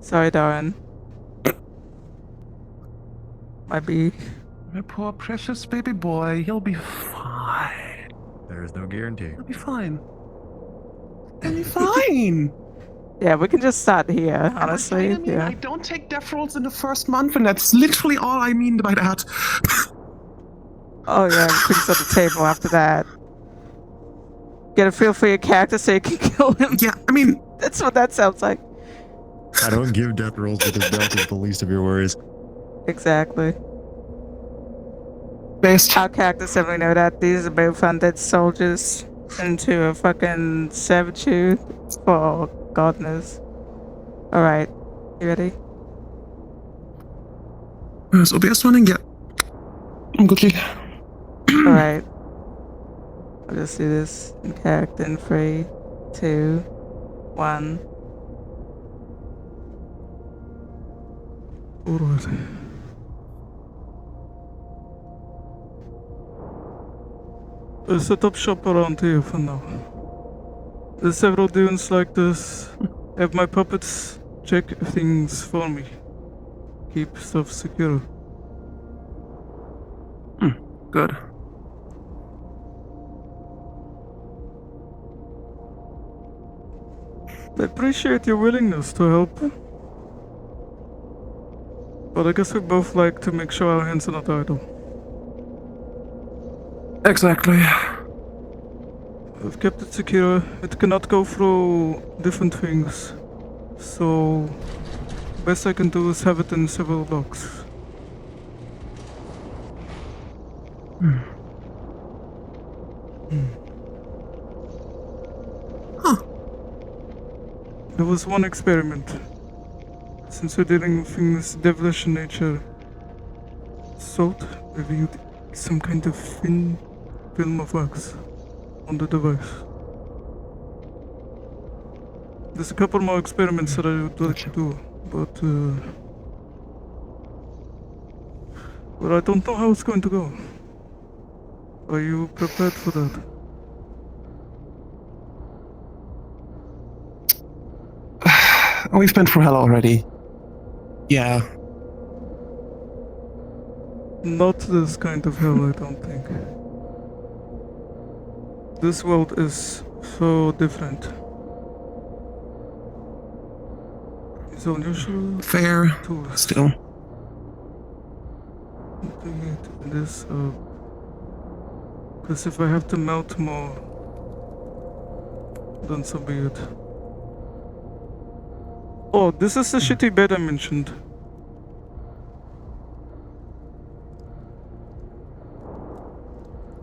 Sorry, Darren. Might be. My poor precious baby boy, he'll be fine. There's no guarantee. He'll be fine. He'll be fine. Yeah, we can just start here, honestly. I mean, Yeah. I don't take death rolls in the first month, and that's literally all I mean by that. Oh, yeah, everything's on the table after that. Get a feel for your character so you can kill him. Yeah, I mean, That's what that sounds like. I don't give death rolls because death is the least of your worries. Exactly. based. Our characters definitely know that these are both undead soldiers into a fucking servitude for God knows. Alright, you ready? Is OBS running? Yeah. I'm good. Alright. I'll just do this in character in 3, 2, 1. Alright. I'll set up shop around here for now. There's several dunes like this. Have my puppets check things for me. Keep stuff secure. Good. I appreciate your willingness to help. But I guess we both like to make sure our hands are not idle. Exactly. I've kept it secure. It cannot go through different things. So, best I can do is have it in several locks. Huh. There was one experiment. Since we're dealing with things devilish in nature, Salt reviewed some kind of thin film of wax on the device. There's a couple more experiments that I would like to do, but I don't know how it's going to go. Are you prepared for that? We've been through hell already. Yeah. Not this kind of hell, I don't think. This world is so different. It's unusual Fair. to Still. this because if I have to melt more, then so be it. Oh, this is the shitty bed I mentioned.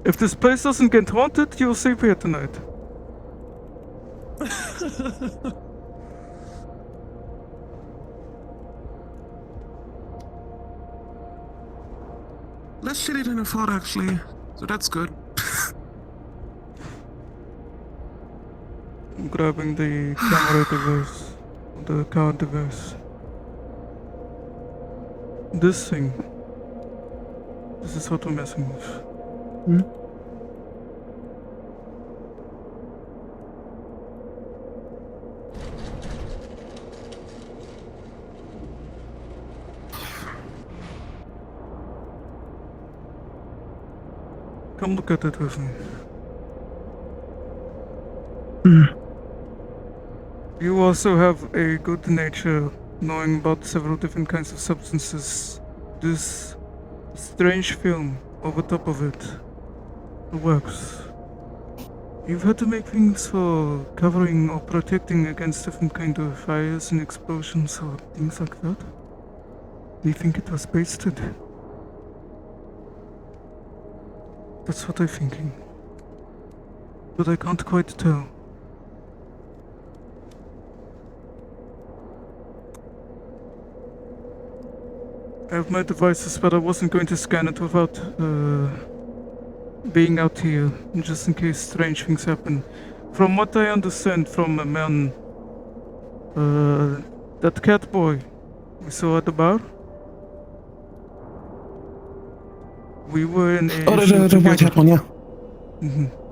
If this place doesn't get haunted, you'll sleep here tonight. Less shitty than I thought, actually. So that's good. I'm grabbing the camera device, the car device. This thing. This is what we're messing with. Come look at it with me. You also have a good nature, knowing about several different kinds of substances. This strange film over top of it, the wax. You've had to make things for covering or protecting against different kind of fires and explosions or things like that. Do you think it was wasted? That's what I'm thinking. But I can't quite tell. I have my devices, but I wasn't going to scan it without being out here, just in case strange things happen. From what I understand from a man, that cat boy we saw at the bar, we were in a Oh, issue the white together. hat one, yeah.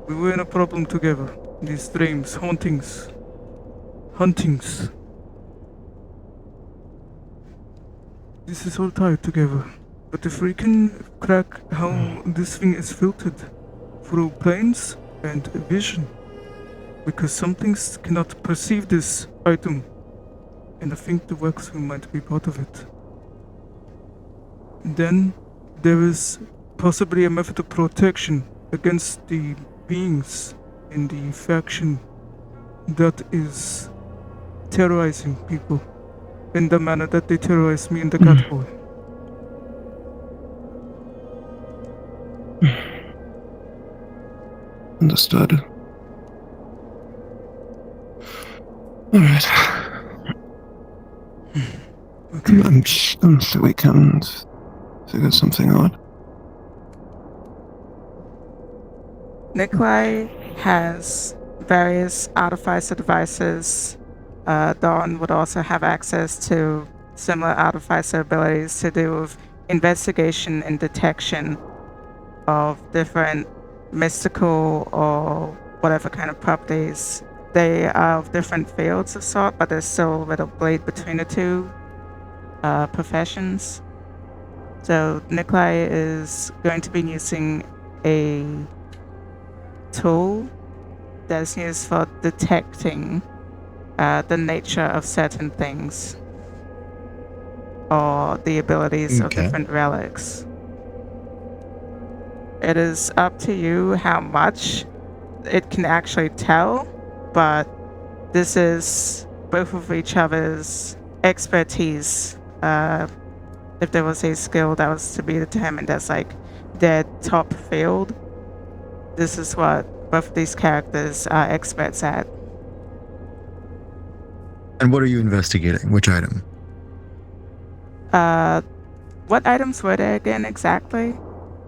We were in a problem together. These dreams, hauntings, huntings. this is all tied together. But if we can crack how this thing is filtered through planes and vision, because some things cannot perceive this item, and I think the wax room might be part of it. Then there is possibly a method of protection against the beings in the faction that is terrorizing people in the manner that they terrorized me in the catboy. Understood. Alright. Okay. I'm sure we can figure something out. Nikolai has various artificer devices. Dawn would also have access to similar artificer abilities to do with investigation and detection of different mystical or whatever kind of properties. They are of different fields of sort, but there's still a little blade between the two professions. So Nikolai is going to be using a tool that's used for detecting the nature of certain things or the abilities of Okay. different relics. It is up to you how much it can actually tell, but this is both of each other's expertise. If there was a skill that was to be determined as like their top field, this is what both of these characters are experts at. And what are you investigating? Which item? What items were there again exactly?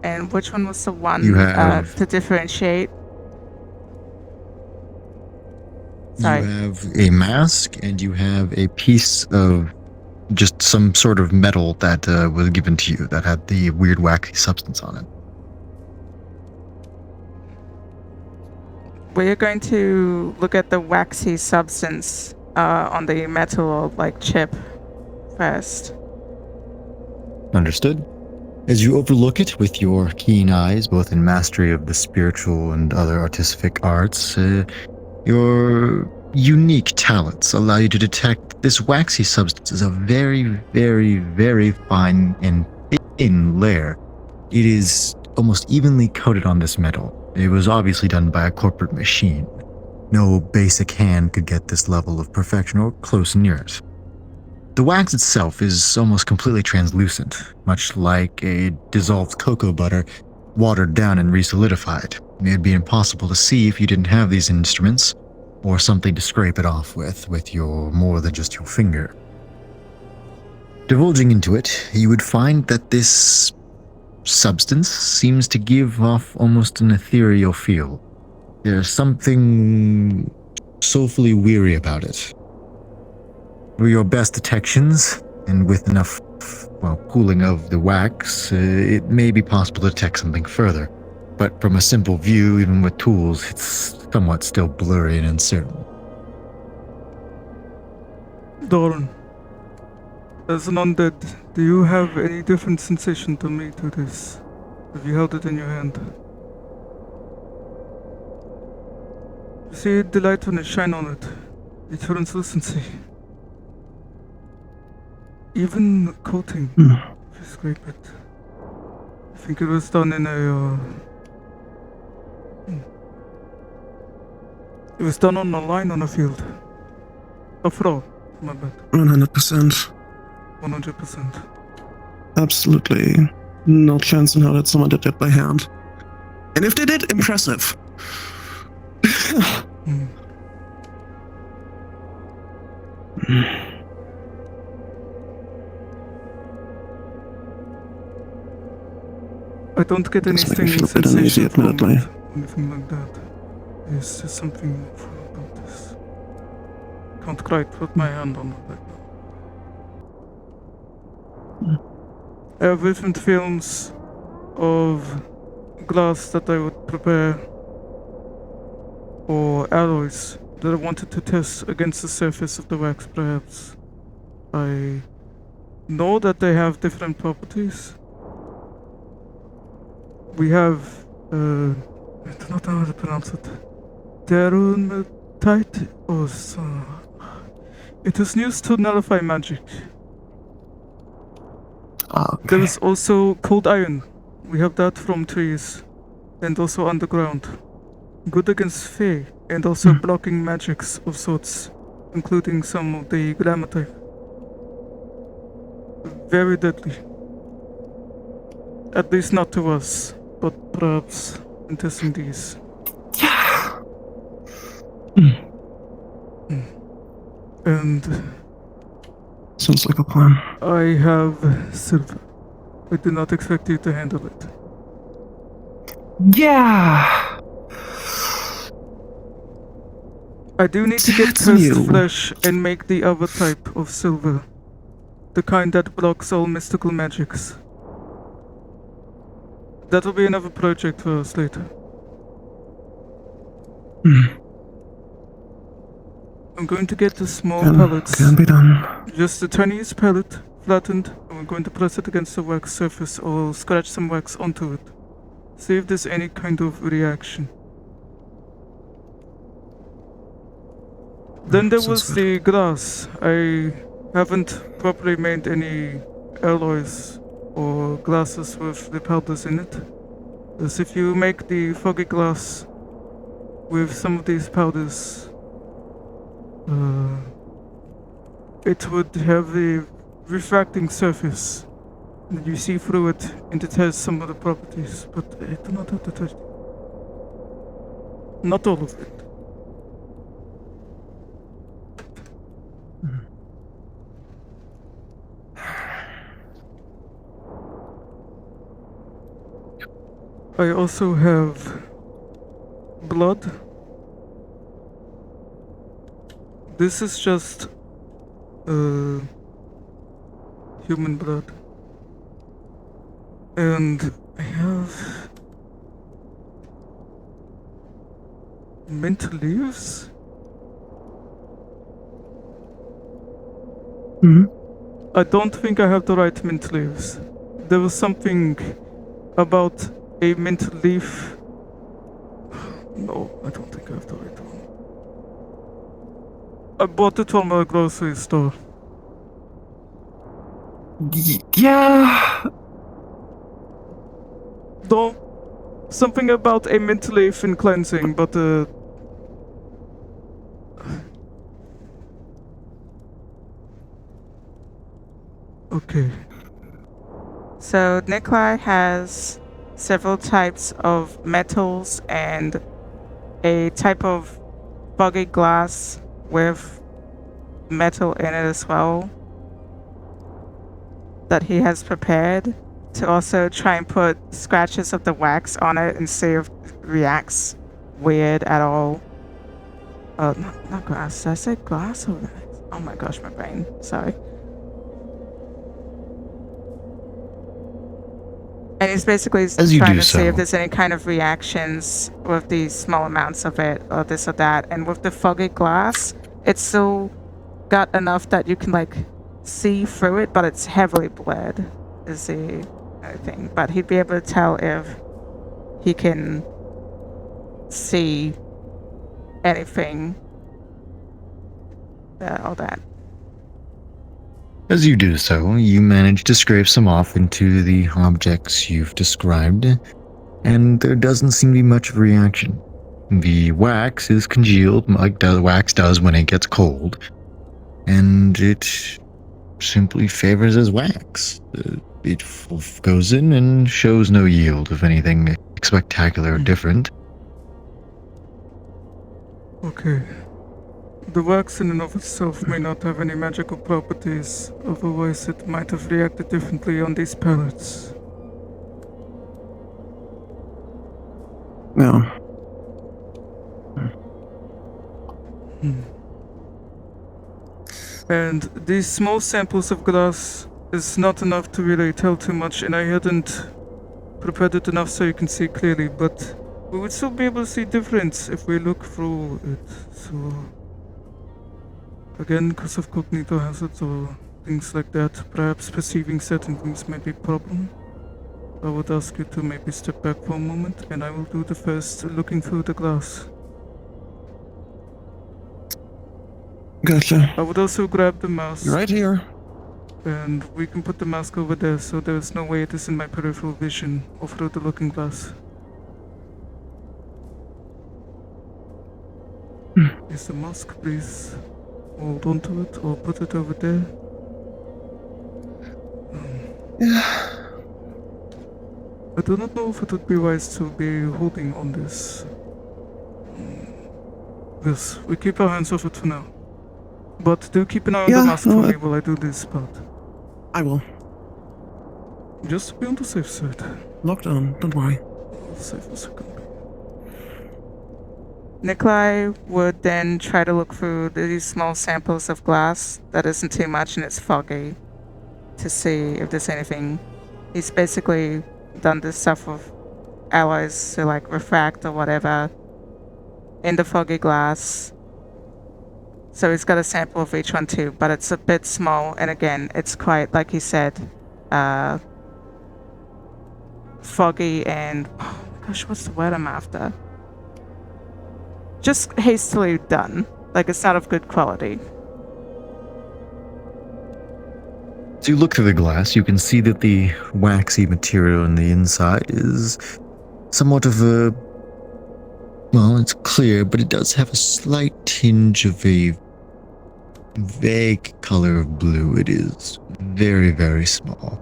And which one was the one You have- to differentiate? Sorry. You have a mask and you have a piece of just some sort of metal that was given to you that had the weird waxy substance on it. We're going to look at the waxy substance on the metal like chip first. Understood. As you overlook it with your keen eyes, both in mastery of the spiritual and other artistic arts, your unique talents allow you to detect this waxy substance is a very, very, very fine and thin layer. It is almost evenly coated on this metal. It was obviously done by a corporate machine. No basic hand could get this level of perfection or close near it. The wax itself is almost completely translucent, much like a dissolved cocoa butter watered down and resolidified. It'd be impossible to see if you didn't have these instruments, or something to scrape it off with your more than just your finger. Divulging into it, you would find that this substance seems to give off almost an ethereal feel. There's something soulfully weary about it. With your best detections, and with enough, cooling of the wax, it may be possible to detect something further. But from a simple view, even with tools, it's somewhat still blurry and uncertain. Doran, as an undead, do you have any different sensation to me to this? Have you held it in your hand? You see the light when it shine on it, the translucency. Even coating, if you scrape it. I think it was done in a it was done on a line on a field. A throw, my bad. 100%. 100%. Absolutely no chance in hell that someone did that by hand. And if they did, impressive. Hmm. I don't get any Does make me stinging feel a bit uneasy, sensation from admittedly. it, anything like that. There's just something about this. Can't quite put my hand on it right now. I have different films of glass that I would prepare, or alloys that I wanted to test against the surface of the wax, perhaps by know that they have different properties. We have, I do not know how to pronounce it. Derunatite or so. It is used to nullify magic. Okay. There is also cold iron. We have that from trees. And also underground. Good against Fae, and also blocking magics of sorts, including some of the glamour type. Very deadly. At least not to us, but perhaps in testing these. And Sounds like a plan. I have silver. I do not expect you to handle it. Yeah. I do need to get That's cursed new. flesh and make the other type of silver. The kind that blocks all mystical magics. That'll be another project for us later. I'm going to get the small pellets. Can be done. Just the tiniest pellet, flattened, and we're going to press it against the wax surface or scratch some wax onto it. See if there's any kind of reaction. Then there was Sounds the glass. I haven't properly made any alloys or glasses with the powders in it. As if you make the foggy glass with some of these powders, it would have a refracting surface. And you see through it, and it has some of the properties, but I do not have to touch it. Not all of it. I also have blood. This is just human blood. And I have mint leaves. I don't think I have the right mint leaves. There was something about a mint leaf. No, I don't think I have the right one. I bought it from a grocery store. Yeah. No, something about a mint leaf in cleansing, but okay. So Nikolai has several types of metals and a type of foggy glass with metal in it as well that he has prepared to also try and put scratches of the wax on it and see if it reacts weird at all. Oh, not glass. Did I say glass or wax? Oh my gosh, my brain. Sorry. And he's basically As you trying do to see if so. there's any kind of reactions with these small amounts of it or this or that. And with the foggy glass, it's still got enough that you can like see through it, but it's heavily bled is the thing. But he'd be able to tell if he can see anything. All that. As you do so, you manage to scrape some off into the objects you've described, and there doesn't seem to be much of a reaction. The wax is congealed like wax does when it gets cold, and it simply favors as wax. It goes in and shows no yield of anything spectacular or different. Okay. The wax in and of itself may not have any magical properties, otherwise it might have reacted differently on these pellets. No. And these small samples of glass is not enough to really tell too much, and I hadn't prepared it enough so you can see clearly, but we would still be able to see difference if we look through it, so... Again, because of cognito hazards or things like that. Perhaps perceiving certain things may be a problem. I would ask you to maybe step back for a moment, and I will do the first looking through the glass. Gotcha. I would also grab the mouse, Right here. and we can put the mask over there so there is no way it is in my peripheral vision or through the looking glass. Is the mask, please hold on to it or put it over there. Yeah. I do not know if it would be wise to be holding on this. Yes, we keep our hands off it for now. But do keep an eye on the mask for me while I do this part. I will. Just to be on the safe side. Locked on, don't worry. I'll save a second. Nikolai would then try to look through these small samples of glass that isn't too much and it's foggy to see if there's anything. He's basically done this stuff with alloys to like refract or whatever in the foggy glass. So he's got a sample of each one too, but it's a bit small, and again, it's quite, like he said, foggy and, oh my gosh, what's the word I'm after? Just hastily done. Like, it's not of good quality. As you look through the glass, you can see that the waxy material on the inside is somewhat of a... well, it's clear, but it does have a slight tinge of a vague color of blue. It is very, very small,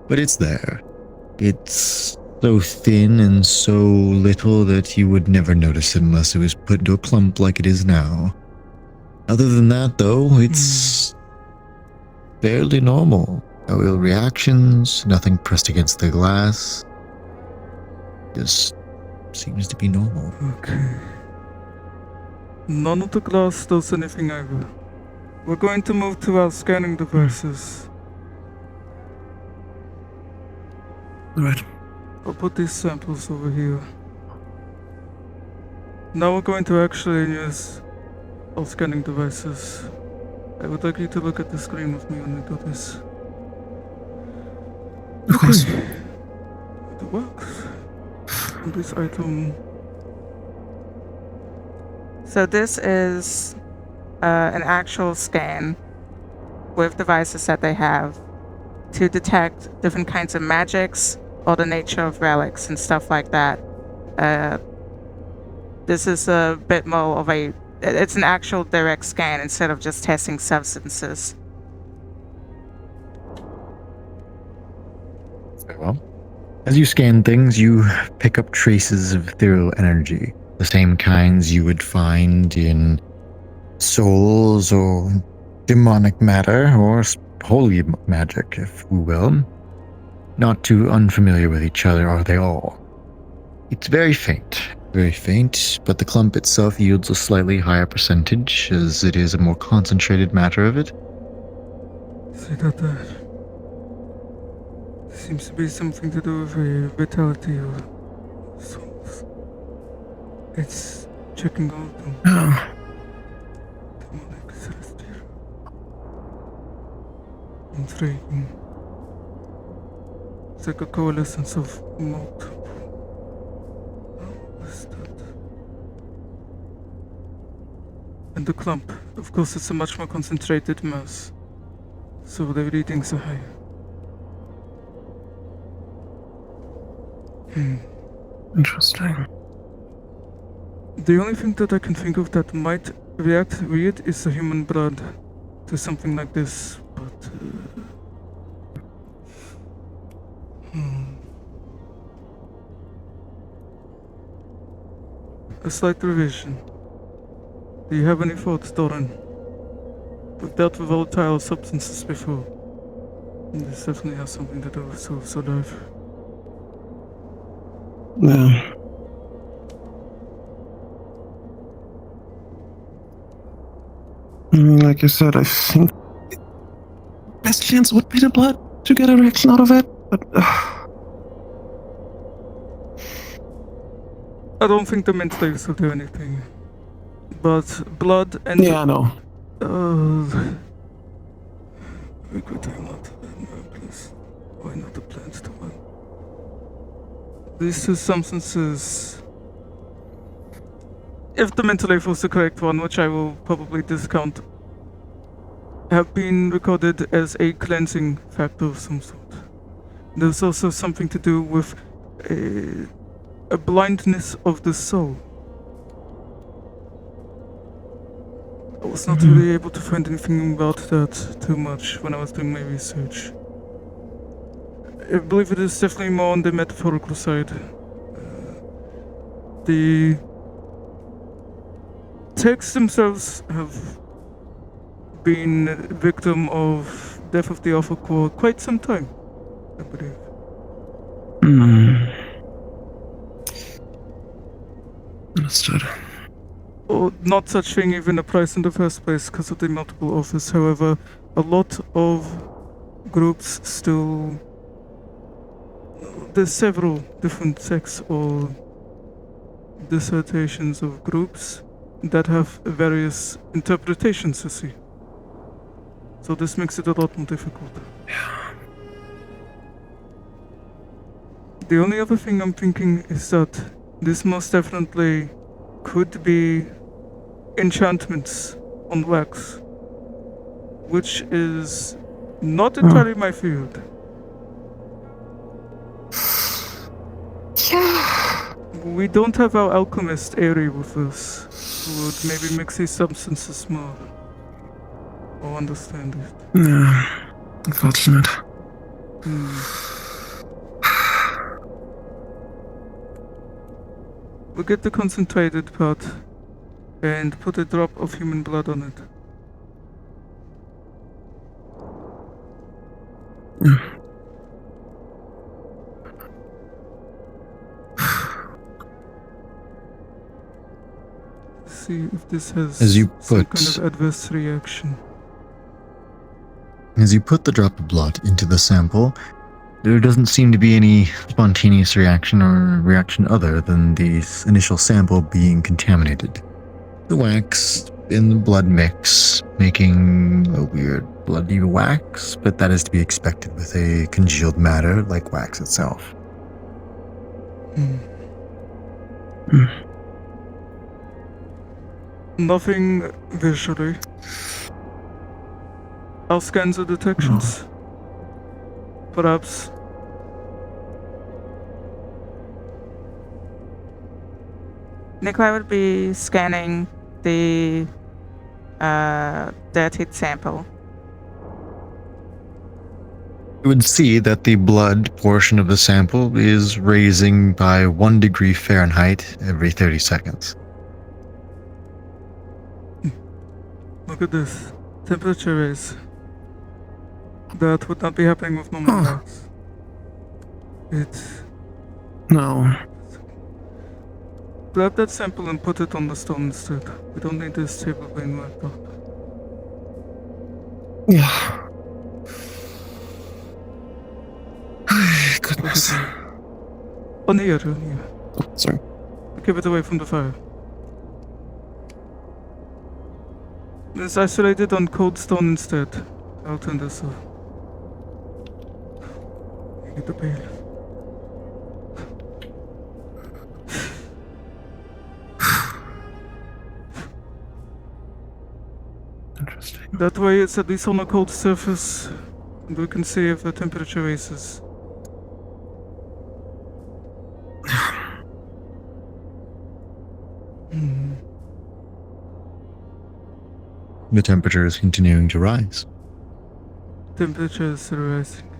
but it's there. It's so thin and so little that you would never notice it unless it was put into a clump like it is now. Other than that, though, it's fairly normal. No ill reactions, nothing pressed against the glass. Just seems to be normal. Okay. None of the glass does anything either. We're going to move to our scanning devices. Alright. I'll put these samples over here. Now we're going to actually use our scanning devices. I would like you to look at the screen with me when we do this. Of course. It works. And this item. So this is an actual scan with devices that they have to detect different kinds of magics or the nature of relics and stuff like that. This is a bit more of it's an actual direct scan instead of just testing substances. Very well. As you scan things, you pick up traces of ethereal energy, the same kinds you would find in souls or demonic matter or holy magic, if we will. Not too unfamiliar with each other are they all. It's very faint, but the clump itself yields a slightly higher percentage, as it is a more concentrated matter of it. See that there? Seems to be something to do with the vitality of souls. It's checking out them. Oh. Demonic, celestial. Intriguing. It's like a coalescence of multiple. What is that? And the clump. Of course, it's a much more concentrated mass, so the readings are higher. Interesting. The only thing that I can think of that might react weird is the human blood to something like this, but a slight revision. Do you have any thoughts, Doran? We've dealt with volatile substances before. This definitely has something to do with souls alive. Yeah. I mean, like you said, I think best chance would be the blood to get a reaction out of it, but I don't think the mint leaves will do anything. But blood and yeah, I know. regret I am not in my place. Or I know the plans too well. These two substances, if the mental life was the correct one, which I will probably discount, have been recorded as a cleansing factor of some sort. There's also something to do with a blindness of the soul. I was not really able to find anything about that too much when I was doing my research. I believe it is definitely more on the metaphorical side. The texts themselves have been victim of death of the author for quite some time, I believe. Understood. Or not such thing even applies in the first place because of the multiple authors. However, a lot of groups still... There's several different sects or dissertations of groups that have various interpretations, you see. So this makes it a lot more difficult. The only other thing I'm thinking is that this most definitely could be enchantments on wax, which is not entirely my field. We don't have our alchemist Aerie with us, who would maybe mix these substances more, or understand it. Yeah. Unfortunate. We'll get the concentrated part and put a drop of human blood on it. See if this has As you some put- kind of adverse reaction. As you put the drop of blood into the sample, there doesn't seem to be any spontaneous reaction or reaction other than the initial sample being contaminated. The wax in the blood mix, making a weird bloody wax, but that is to be expected with a congealed matter like wax itself. Nothing visually. I'll scan the detections. Perhaps. Nikolai would be scanning the dirtied sample. You would see that the blood portion of the sample is raising by 1 degree Fahrenheit every 30 seconds. Look at this. Temperature raise. That would not be happening with normal wax. It's... No. Grab that sample and put it on the stone instead. We don't need this table being worked up. Yeah. Goodness. On here, on here. Sorry. Keep it away from the fire. It's isolated on cold stone instead. I'll turn this off. Get the pail. Interesting. That way it's at least on a cold surface, and we can see if the temperature raises. The temperature is continuing to rise. Temperature is rising.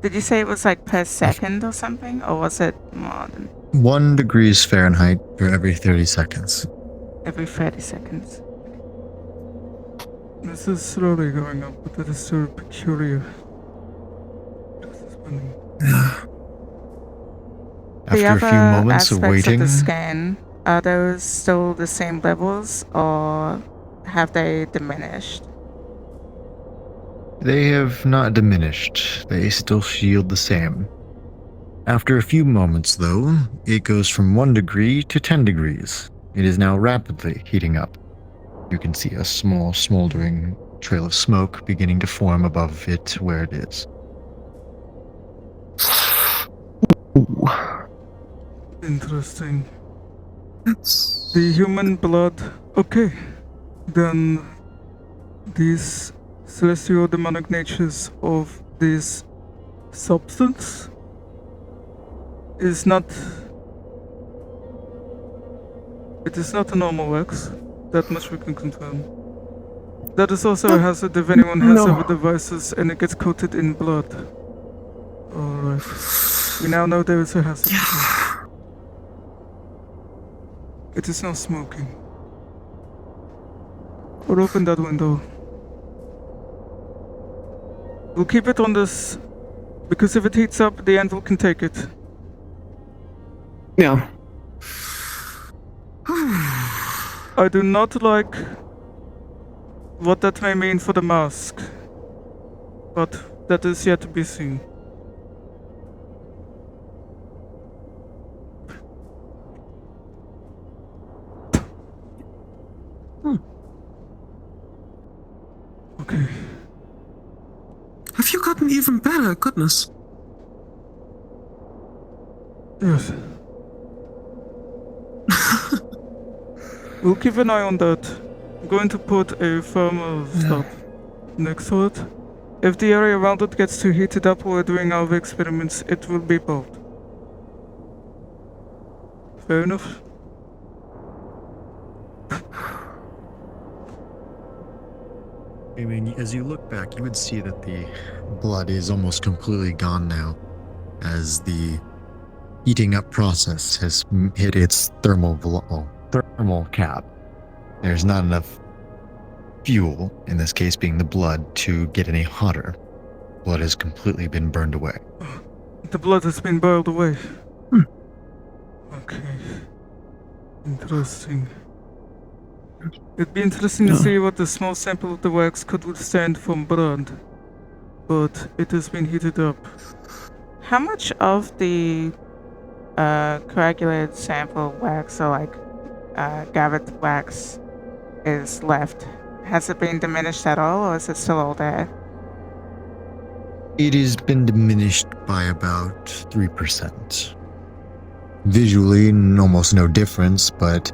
Did you say it was like per second or something? Or was it more than 1 degrees Fahrenheit for every 30 seconds. every 30 seconds? This is slowly going up, but that is still peculiar. This is funny. The After a few other moments of aspects waiting, of the scan, are those still the same levels or have they diminished? they have not diminished. They still feel the same. After a few moments, though, it goes from 1 degree to 10 degrees. It is now rapidly heating up. You can see a small smoldering trail of smoke beginning to form above it where it is. Ooh, Interesting. that's The human blood. Okay. Then these celestial demonic natures of this substance is not. It is not a normal wax. That much we can confirm. That is also a hazard if anyone has No. other devices and it gets coated in blood. Alright. We now know there is a hazard. It is not smoking. Or open that window. We'll keep it on this, because if it heats up, the anvil can take it. Yeah. I do not like what that may mean for the mask, but that is yet to be seen. Okay. Have you gotten even better? Goodness. Yes. We'll keep an eye on that. I'm going to put a thermal stop next to it. If the area around it gets too heated up while we're doing our experiments, it will be bold. Fair enough? I mean, as you look back, you would see that the blood is almost completely gone now, as the heating up process has hit its thermal cap. There's not enough fuel, in this case being the blood, to get any hotter. Blood has completely been burned away. The blood has been boiled away. Hmm. Okay. Interesting. It'd be interesting to see what the small sample of the wax could withstand from blood, but it has been heated up. How much of the coagulated sample wax, or like gathered wax, is left? Has it been diminished at all, or is it still all there? It has been diminished by about 3%. Visually, almost no difference, but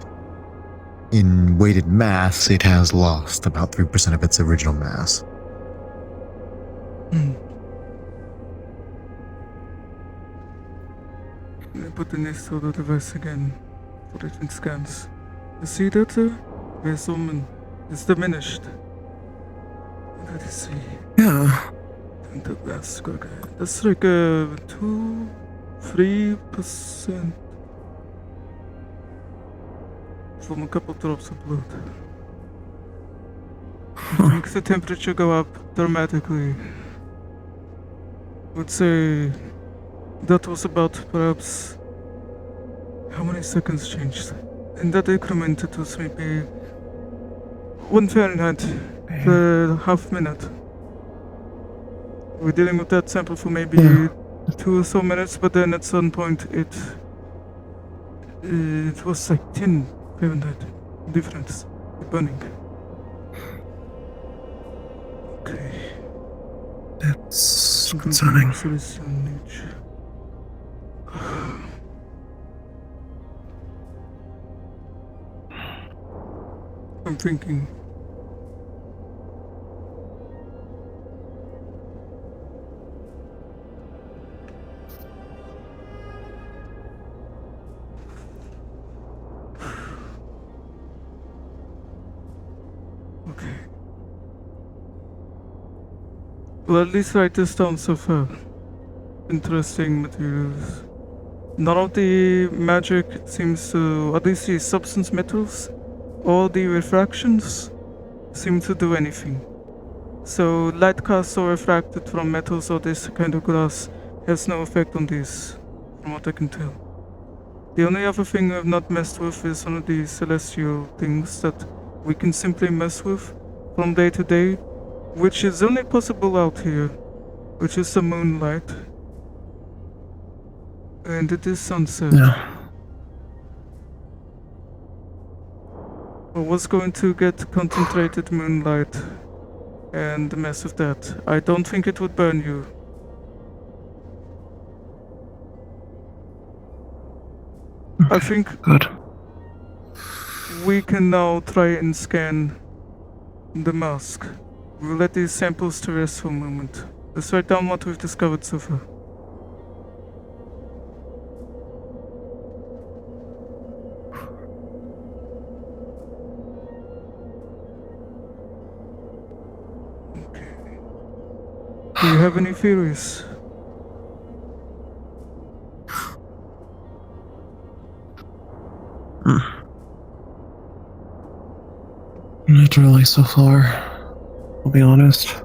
in weighted mass, it has lost about 3% of its original mass. I put the next to the device again for it scans. You see that? Resolution is diminished. Let us see. Yeah. And that's okay. That's like 2-3% from a couple drops of blood. It makes the temperature go up dramatically. I would say that was about perhaps how many seconds changed? In that increment it was maybe 1 Fahrenheit per half minute. We're dealing with that sample for maybe 2 or so minutes, but then at some point it was like 10 Fahrenheit difference, the burning. Okay. That's concerning. I'm thinking. Okay. Well, at least write this down so far. Interesting materials. None of the magic seems to, at least the substance metals, or the refractions seem to do anything. So light cast or refracted from metals or this kind of glass has no effect on these, from what I can tell. The only other thing I've not messed with is one of these celestial things that we can simply mess with from day to day, which is only possible out here, which is the moonlight. And it is sunset. Yeah. I was going to get concentrated moonlight and mess with that. I don't think it would burn you. I think Good. we can now try and scan the mask. We'll let these samples to rest for a moment. Let's write down what we've discovered so far. Okay. Do you have any theories? Not really so far. I'll be honest.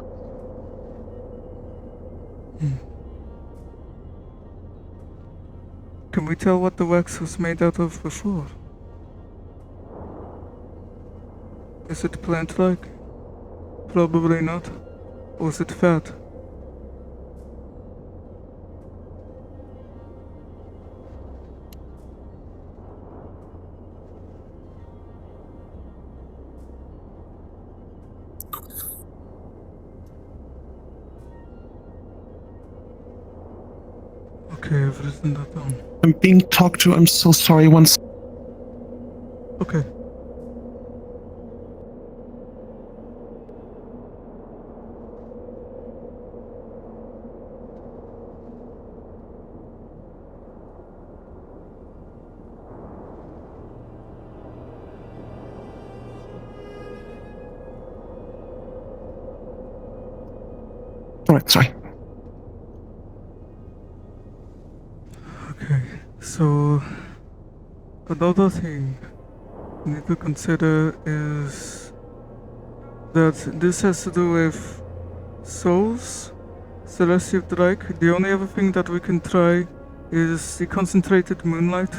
Can we tell what the wax was made out of before? Is it plant-like? Probably not. Or is it fat? Okay, I've written that down. I'm being talked to. I'm so sorry. Once. Okay. Alright, sorry. Okay, so another thing we need to consider is that this has to do with souls. Celestial Drake. The only other thing that we can try is the concentrated moonlight,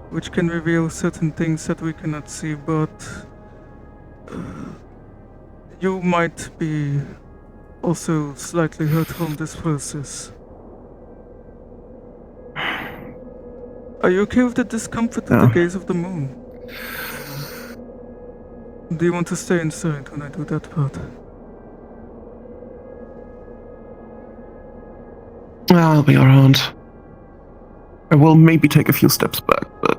which can reveal certain things that we cannot see, but you might be also slightly hurt from this process. Are you okay with the discomfort of the Yeah. gaze of the moon? Do you want to stay inside when I do that part? I'll be around. I will maybe take a few steps back, but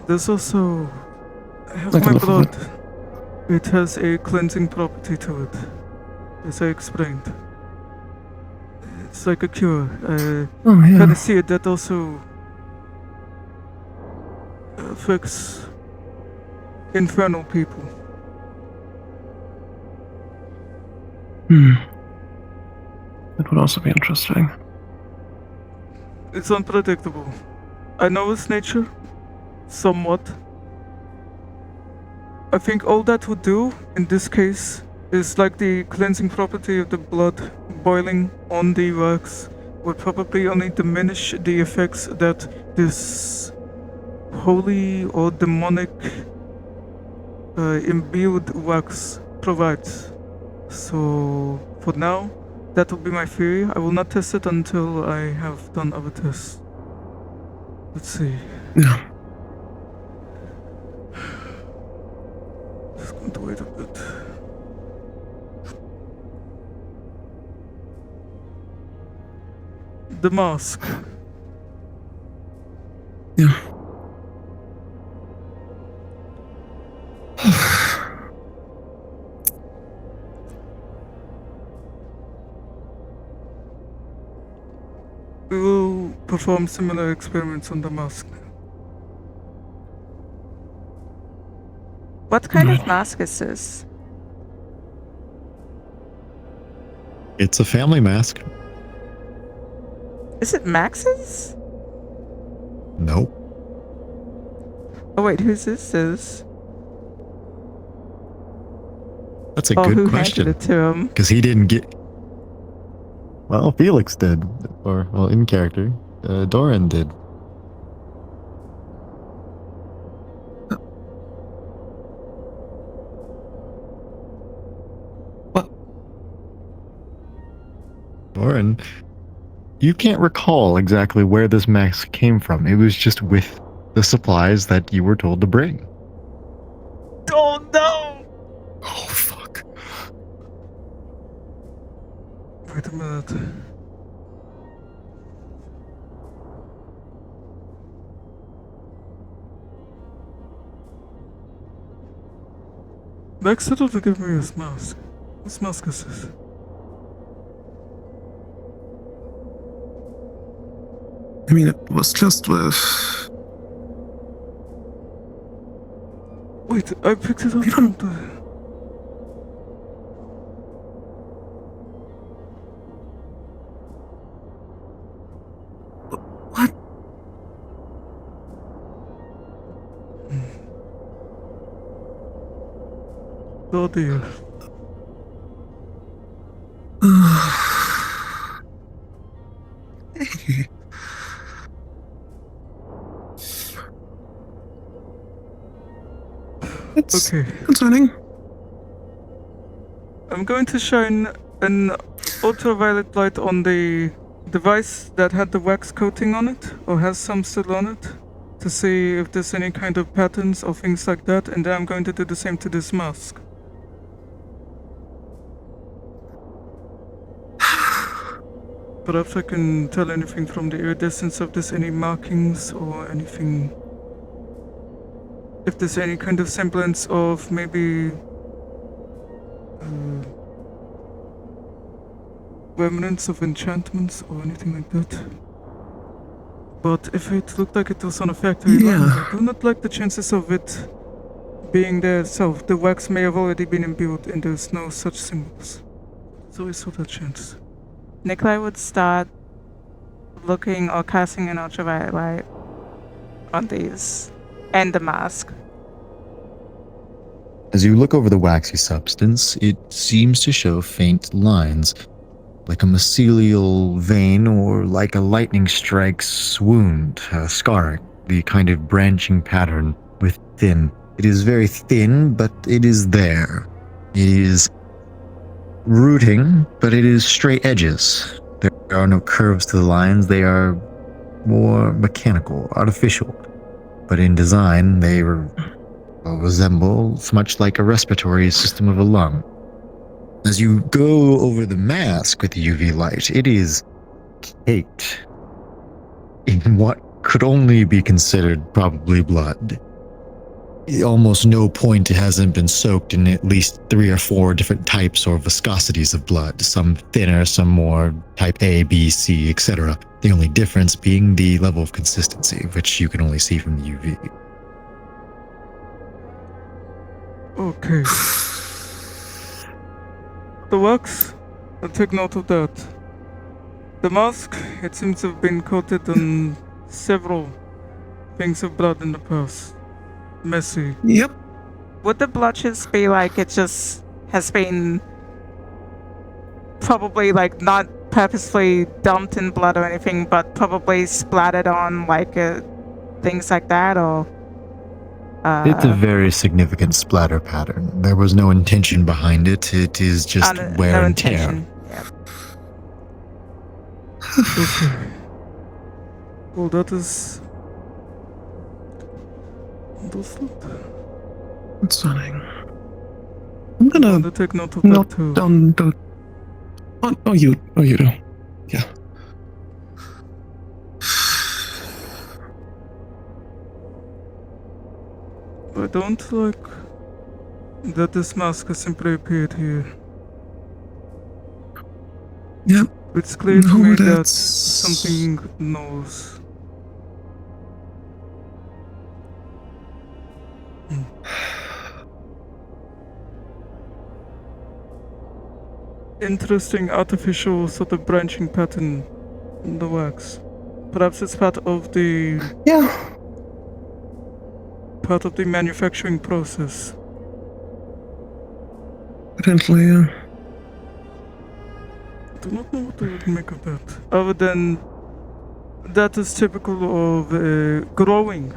There's also... I have I can my live with blood. It has a cleansing property to it, as I explained. It's like a cure. oh yeah. Kind of see it. That also affects infernal people. That would also be interesting. It's unpredictable. I know its nature, somewhat. I think all that would do, in this case, is like the cleansing property of the blood boiling on the wax would probably only diminish the effects that this holy or demonic imbued wax provides. So, for now, that will be my theory. I will not test it until I have done other tests. Let's see. Yeah. Just going to wait a bit. The mask. Yeah. We will perform similar experiments on the mask. What kind of mask is this? It's a family mask. Is it Max's? Nope. Oh wait, whose is this? That's a Oh, good who question. handed it to him? Because he didn't get. Well, Felix did. Or, well, in character. Doran did. What? Doran, you can't recall exactly where this mask came from. It was just with the supplies that you were told to bring. Oh no! Oh, fuck. Wait a minute. Max said to give me his mask. Whose mask is this? I mean, it was just with. Wait, I picked it up You from don't- the... What? Oh dear. Hey. It's Okay. concerning. I'm going to shine an ultraviolet light on the device that had the wax coating on it, or has some still on it, to see if there's any kind of patterns or things like that, and then I'm going to do the same to this mask. Perhaps I can tell anything from the iridescence if there's any markings or anything. If there's any kind of semblance of maybe remnants of enchantments or anything like that. But if it looked like it was on a factory line, Yeah. I do not like the chances of it being there itself. The wax may have already been imbued and there's no such symbols. So I saw that chance. Nikolai would start looking or casting an ultraviolet light on these and the mask. As you look over the waxy substance, it seems to show faint lines, like a mycelial vein or like a lightning strike's wound, scarring, the kind of branching pattern within. It is very thin, but it is there. It is rooting, but it is straight edges. There are no curves to the lines. They are more mechanical, artificial. But in design, they resemble much like a respiratory system of a lung. As you go over the mask with the UV light, it is caked in what could only be considered probably blood. Almost no point it hasn't been soaked in at least 3 or 4 different types or viscosities of blood, some thinner, some more type A, B, C, etc. The only difference being the level of consistency, which you can only see from the UV. Okay. The wax, I'll take note of that. The mask, it seems to have been coated on several things of blood in the past. Messy. Yep. Would the blotches be like it just has been probably like not purposely dumped in blood or anything, but probably splattered on like things like that, or? It's a very significant splatter pattern. There was no intention behind it. It is just wear no and tear. intention. Yeah. Okay. Well, that is... That's not... Concerning. I'm I'm gonna gonna take note of note that too. down the. Oh, you do. Yeah. I don't like that this mask has simply appeared here. Yep. It's clear to No, me that that's- something knows. Interesting artificial sort of branching pattern in the wax. Perhaps it's part of the Yeah. manufacturing process. Potentially, I do not know what I would make of that. Other than that is typical of growing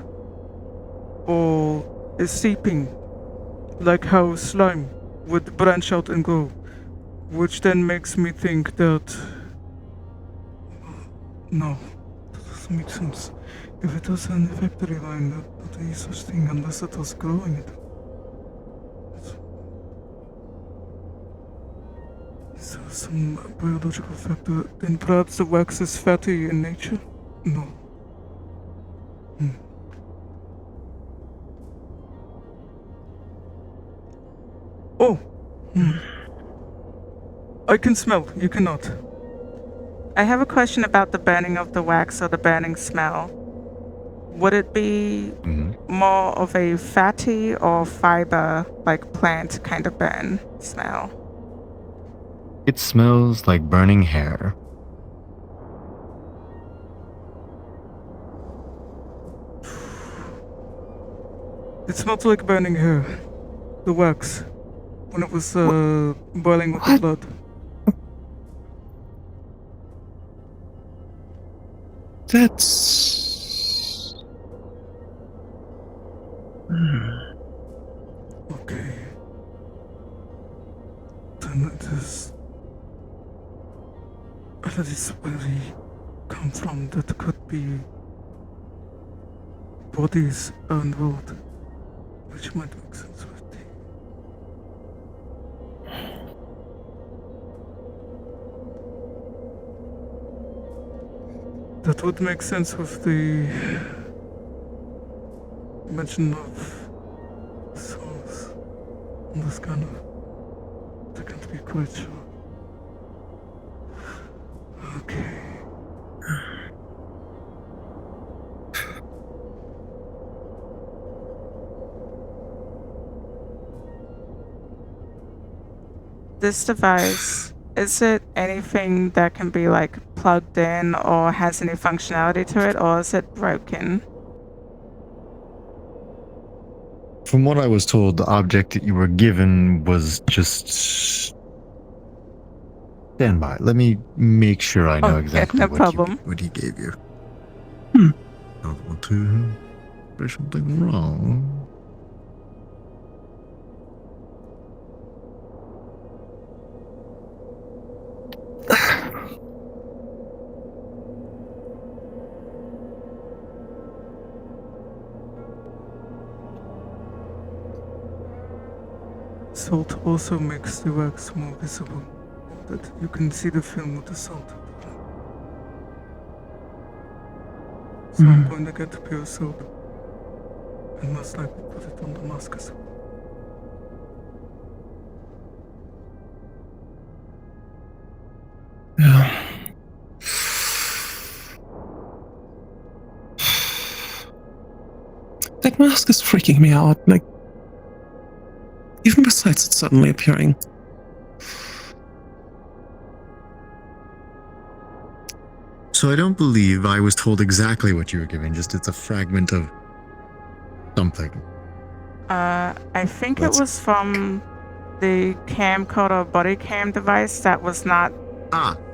or seeping, like how slime would branch out and grow, which then makes me think that no, that doesn't make sense. If it was in the factory line, not any such thing unless it was growing it. Is there some biological factor? Then perhaps the wax is fatty in nature? No. Oh! I can smell, you cannot. I have a question about the burning of the wax or the burning smell. Would it be more of a fatty or fiber, like plant kind of burn smell? It smells like burning hair. It smelled like burning hair. The wax. When it was boiling with the What? blood. That's. Okay. Then it is. That is where we come from. That could be bodies involved, which might make sense with the. That would make sense with the mention of souls on the scanner. I can't be quite sure. Okay. This device, is it anything that can be like plugged in or has any functionality to it, or is it broken? From what I was told, the object that you were given was just. Stand by. Let me make sure I know Oh, exactly yeah, no what, problem. what he gave you. Hmm. Don't want to say something wrong. Salt also makes the wax more visible. That you can see the film with the salt. So I'm going to get pure salt. And most likely put it on the mask as well. Yeah. That mask is freaking me out. Like, even besides it suddenly appearing. So I don't believe I was told exactly what you were given, just it's a fragment of something. I think Let's- it was from the camcorder body cam device that was not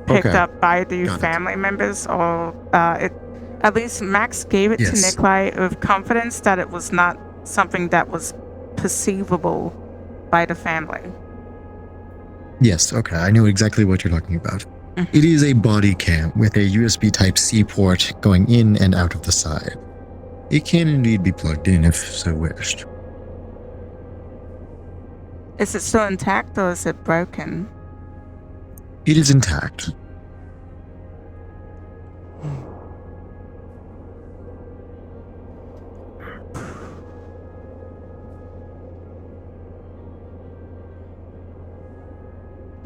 picked okay. up by the Got it. family members, or at least Max gave it to Yes. Nikolai with confidence that it was not something that was perceivable by the family. Yes, okay, I know exactly what you're talking about. Mhm. It is a body cam with a USB Type-C port going in and out of the side. It can indeed be plugged in if so wished. Is it still intact or is it broken? It is intact.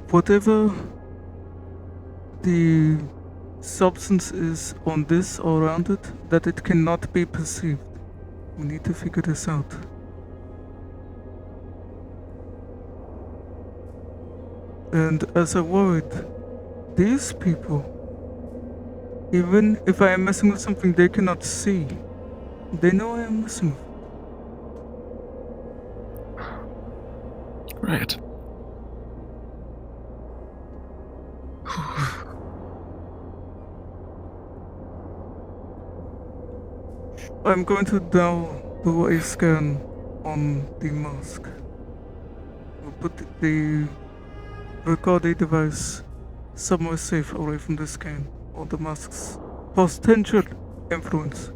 Whatever the substance is on this or around it, that it cannot be perceived. We need to figure this out. And as I worried, these people, even if I am messing with something they cannot see, they know I am messing with. Right. I'm going to now do a scan on the mask. We'll put the recording device somewhere safe away from the scan or the mask's potential influence.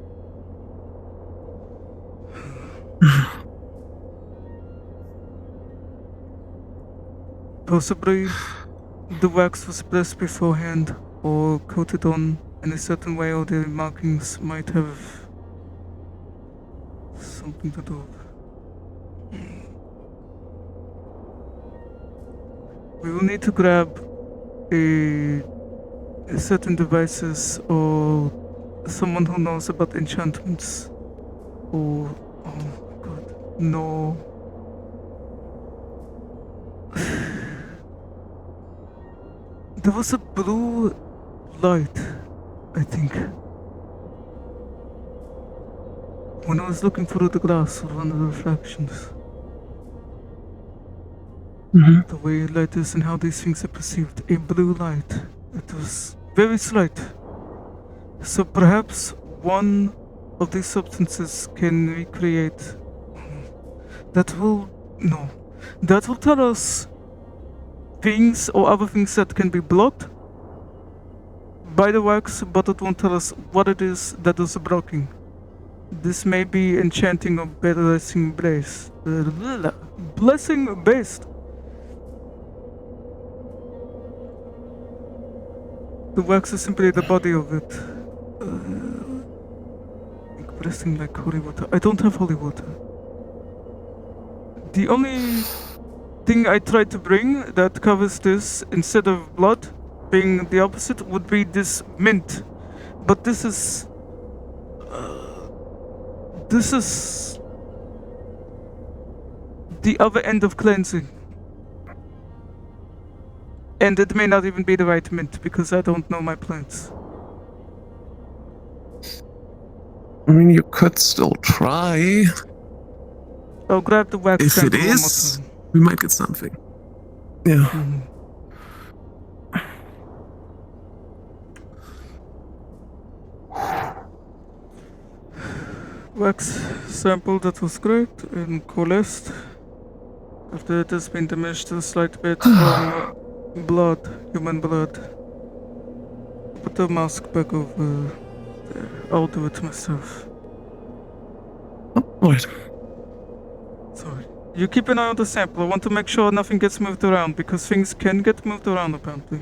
Possibly the wax was pressed beforehand or coated on in a certain way, or the markings might have something to do with it. We will need to grab a certain devices or someone who knows about enchantments or oh my god, no. There was a blue light, I think, when I was looking through the glass of one of the refractions. Mm-hmm. The way light is and how these things are perceived. A blue light. It was very slight. So perhaps one of these substances can recreate. That will tell us things or other things that can be blocked by the wax, but it won't tell us what it is that is blocking. This may be enchanting or blessing based. Blessing based. The wax is simply the body of it. Blessing like holy water. I don't have holy water. The only thing I tried to bring that covers this instead of blood being the opposite would be this mint. But this is the other end of cleansing. And it may not even be the right mint because I don't know my plants. I mean, you could still try. I'll grab the wax If it sample one more is, time. we might get something. Yeah. Mhm. Wax sample, that was great, and coalesced. After it has been diminished a slight bit from blood, human blood. Put the mask back over there. I'll do it myself. Oh, wait. Sorry. You keep an eye on the sample. I want to make sure nothing gets moved around because things can get moved around apparently.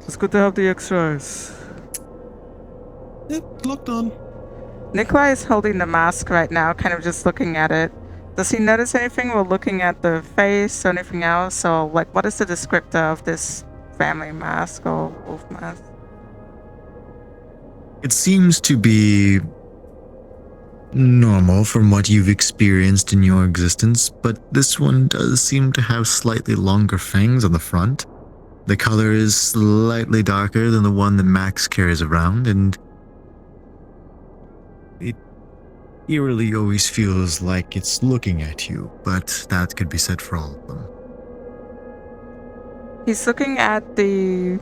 It's good to have the extra eyes. It looked on. Nikolai is holding the mask right now, kind of just looking at it. Does he notice anything while looking at the face or anything else? Or, like, what is the descriptor of this family mask or wolf mask? It seems to be normal from what you've experienced in your existence, but this one does seem to have slightly longer fangs on the front. The color is slightly darker than the one that Max carries around, and it eerily always feels like it's looking at you, but that could be said for all of them. He's looking at the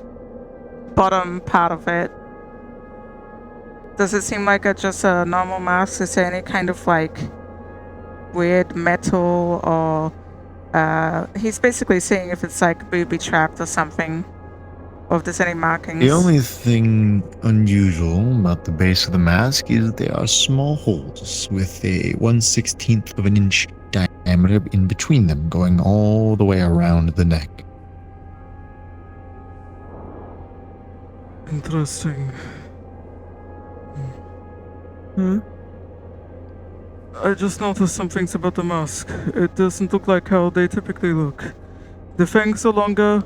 bottom part of it. Does it seem like just a normal mask? Is there any kind of like weird metal or he's basically seeing if it's like booby trapped or something, or if there's any markings. The only thing unusual about the base of the mask is there are small holes with a 1/16 of an inch diameter in between them, going all the way around the neck. Interesting. Hmm? I just noticed some things about the mask. It doesn't look like how they typically look. The fangs are longer.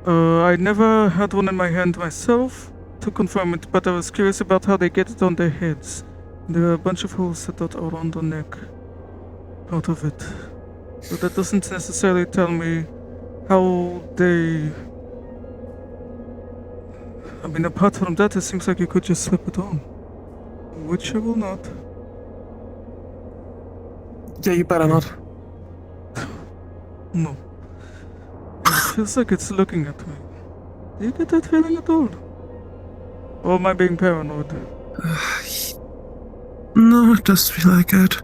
I never had one in my hand myself to confirm it, but I was curious about how they get it on their heads. There are a bunch of holes that are around the neck, part of it. But that doesn't necessarily tell me how they... I mean, apart from that, it seems like you could just slip it on. Which I will not. Yeah, you better not. No. It feels like it's looking at me. Do you get that feeling at all? Or am I being paranoid? No, it does feel like it.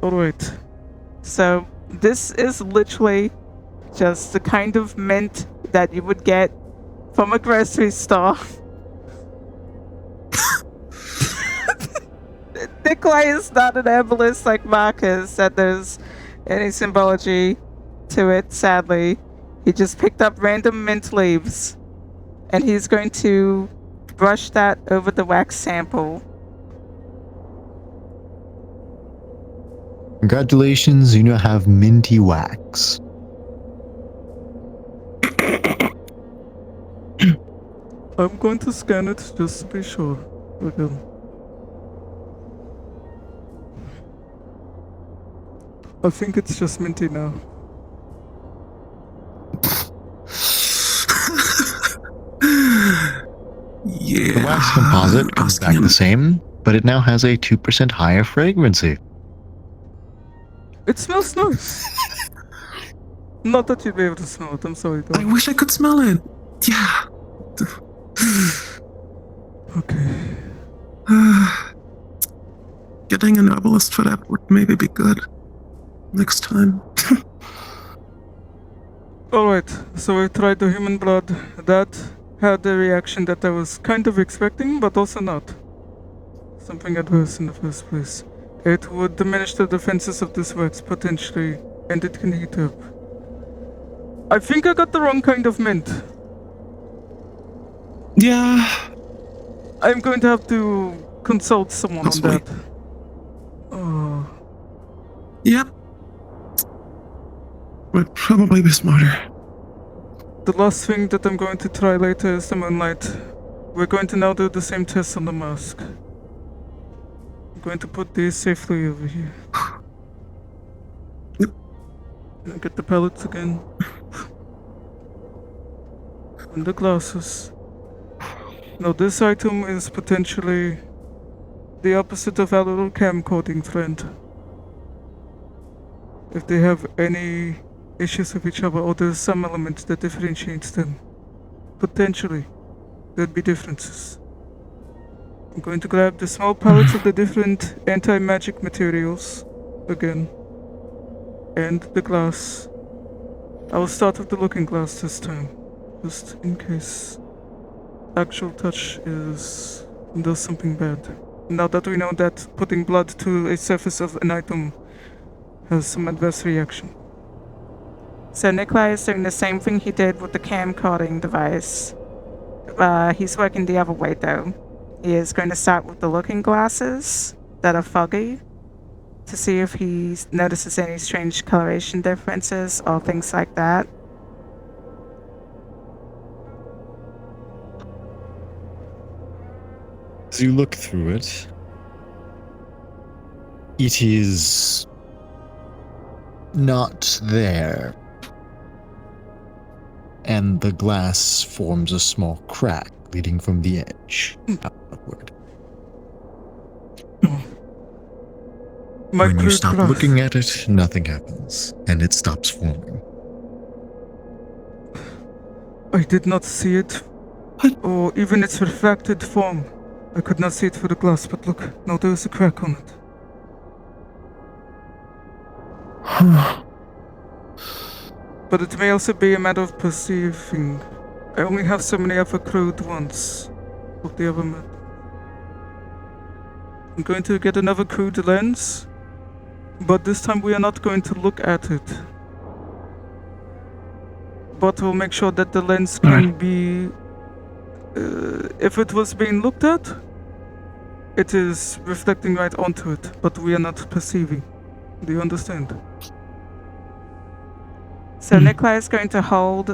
Alright. So, this is literally just the kind of mint that you would get from a grocery store. Nikolai is not an herbalist like Marcus, and there's any symbology to it, sadly. He just picked up random mint leaves, and he's going to brush that over the wax sample. Congratulations, you now have minty wax. I'm going to scan it just to be sure. Again. I think it's just minty now. Yeah. The wax composite comes back the same, but it now has a 2% higher fragrancy. It smells nice. Not that you'd be able to smell it, I'm sorry. I wish I could smell it. Yeah. Okay. Getting an herbalist for that would maybe be good. Next time. Alright, so I tried the human blood. That had the reaction that I was kind of expecting, but also not. Something adverse in the first place. It would diminish the defenses of this wax, potentially, and it can heat up. I think I got the wrong kind of mint. Yeah. I'm going to have to consult someone That's on wait. that. Oh, Yep. Would probably be smarter. the last thing that I'm going to try later is the moonlight. We're going to now do the same test on the mask. I'm going to put these safely over here. Yep. And get the pellets again. And the glasses. Now this item is potentially the opposite of our little camcording friend. If they have any issues with each other or there's some element that differentiates them, potentially there'd be differences. I'm going to grab the small pellets of the different anti-magic materials again, and the glass. I will start with the looking glass this time, just in case actual touch does something bad. Now that we know that putting blood to a surface of an item has some adverse reaction. So Nikolai is doing the same thing he did with the camcording device. He's working the other way though. He is going to start with the looking glasses that are foggy to see if he notices any strange coloration differences or things like that. As you look through it, it is not there. And the glass forms a small crack leading from the edge upward. My When you crude stop glass. looking at it, nothing happens, and it stops forming. I did not see it, What? or even its refracted form. I could not see it through the glass, but look, now there is a crack on it. But it may also be a matter of perceiving. I only have so many other crude ones of the other method. I'm going to get another crude lens, but this time we are not going to look at it. But we'll make sure that the lens can be... if it was being looked at, it is reflecting right onto it, but we are not perceiving. Do you understand? So Nikolai is going to hold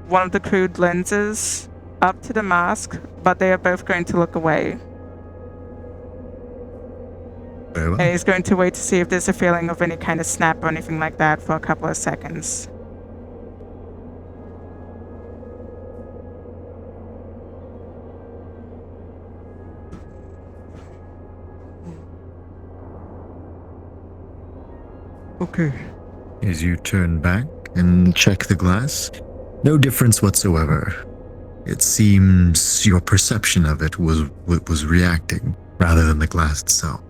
one of the crude lenses up to the mask, but they are both going to look away. Very well. And he's going to wait to see if there's a feeling of any kind of snap or anything like that for a couple of seconds. Okay. As you turn back and check the glass, no difference whatsoever. It seems your perception of it was reacting rather than the glass itself.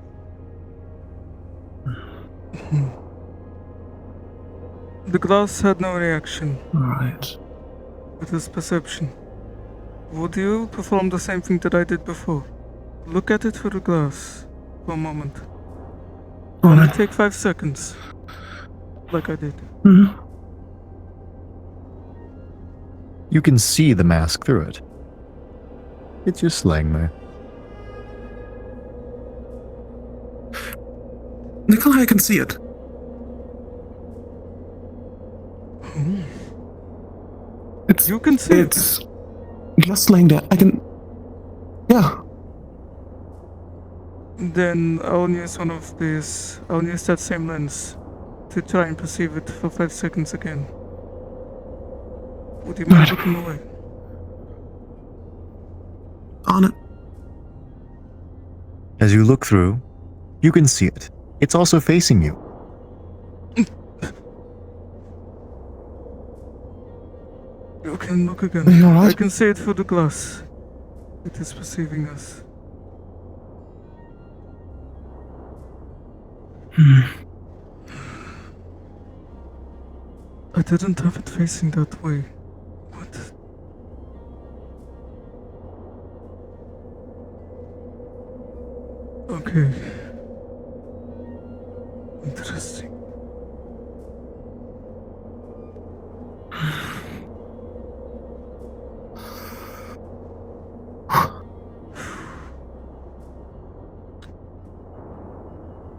The glass had no reaction. Alright. It is perception. Would you perform the same thing that I did before? Look at it through the glass for a moment. All Only right. take 5 seconds. Like I did. Mhm. You can see the mask through it. It's just laying there. Nikolai, I can see it. It's You can see it. it's just laying there. I can. Yeah. Then I'll use one of these. I'll use that same lens to try and perceive it for 5 seconds again. Would you mind looking away? On it. As you look through, you can see it. It's also facing you. You can look again. Are you alright? I can see it through the glass. It is perceiving us. I didn't have it facing that way. What? Okay. Interesting.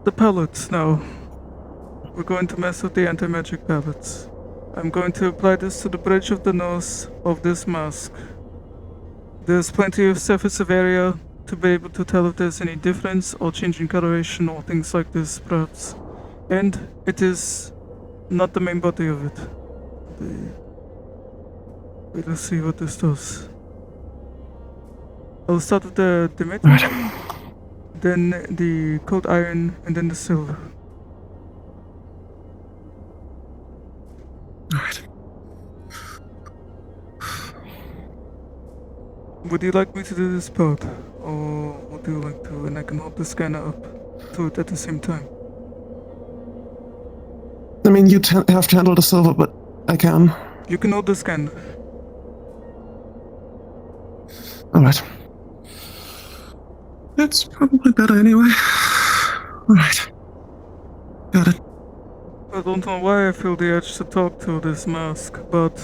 The pellets now. We're going to mess with the anti-magic pellets. I'm going to apply this to the bridge of the nose of this mask. There's plenty of surface of area to be able to tell if there's any difference or change in coloration or things like this, perhaps. And it is not the main body of it. Let's see what this does. I'll start with the metal, then the cold iron, and then the silver. Alright. Would you like me to do this part? Or would you like to, and I can hold the scanner up to it at the same time? I mean, you have to handle the silver, but I can. You can hold the scanner. Alright. It's probably better anyway. Alright. Got it. I don't know why I feel the urge to talk to this mask, but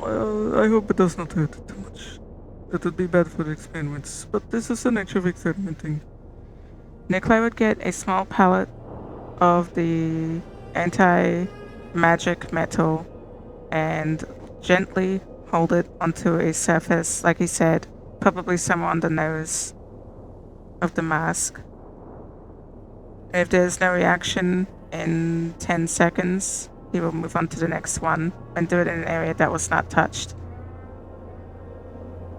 I hope it does not hurt it too much. That would be bad for the experiments, but this is the nature of experimenting. Nikolai would get a small pellet of the anti-magic metal and gently hold it onto a surface, like he said, probably somewhere on the nose of the mask. If there's no reaction in 10 seconds, he will move on to the next one and do it in an area that was not touched.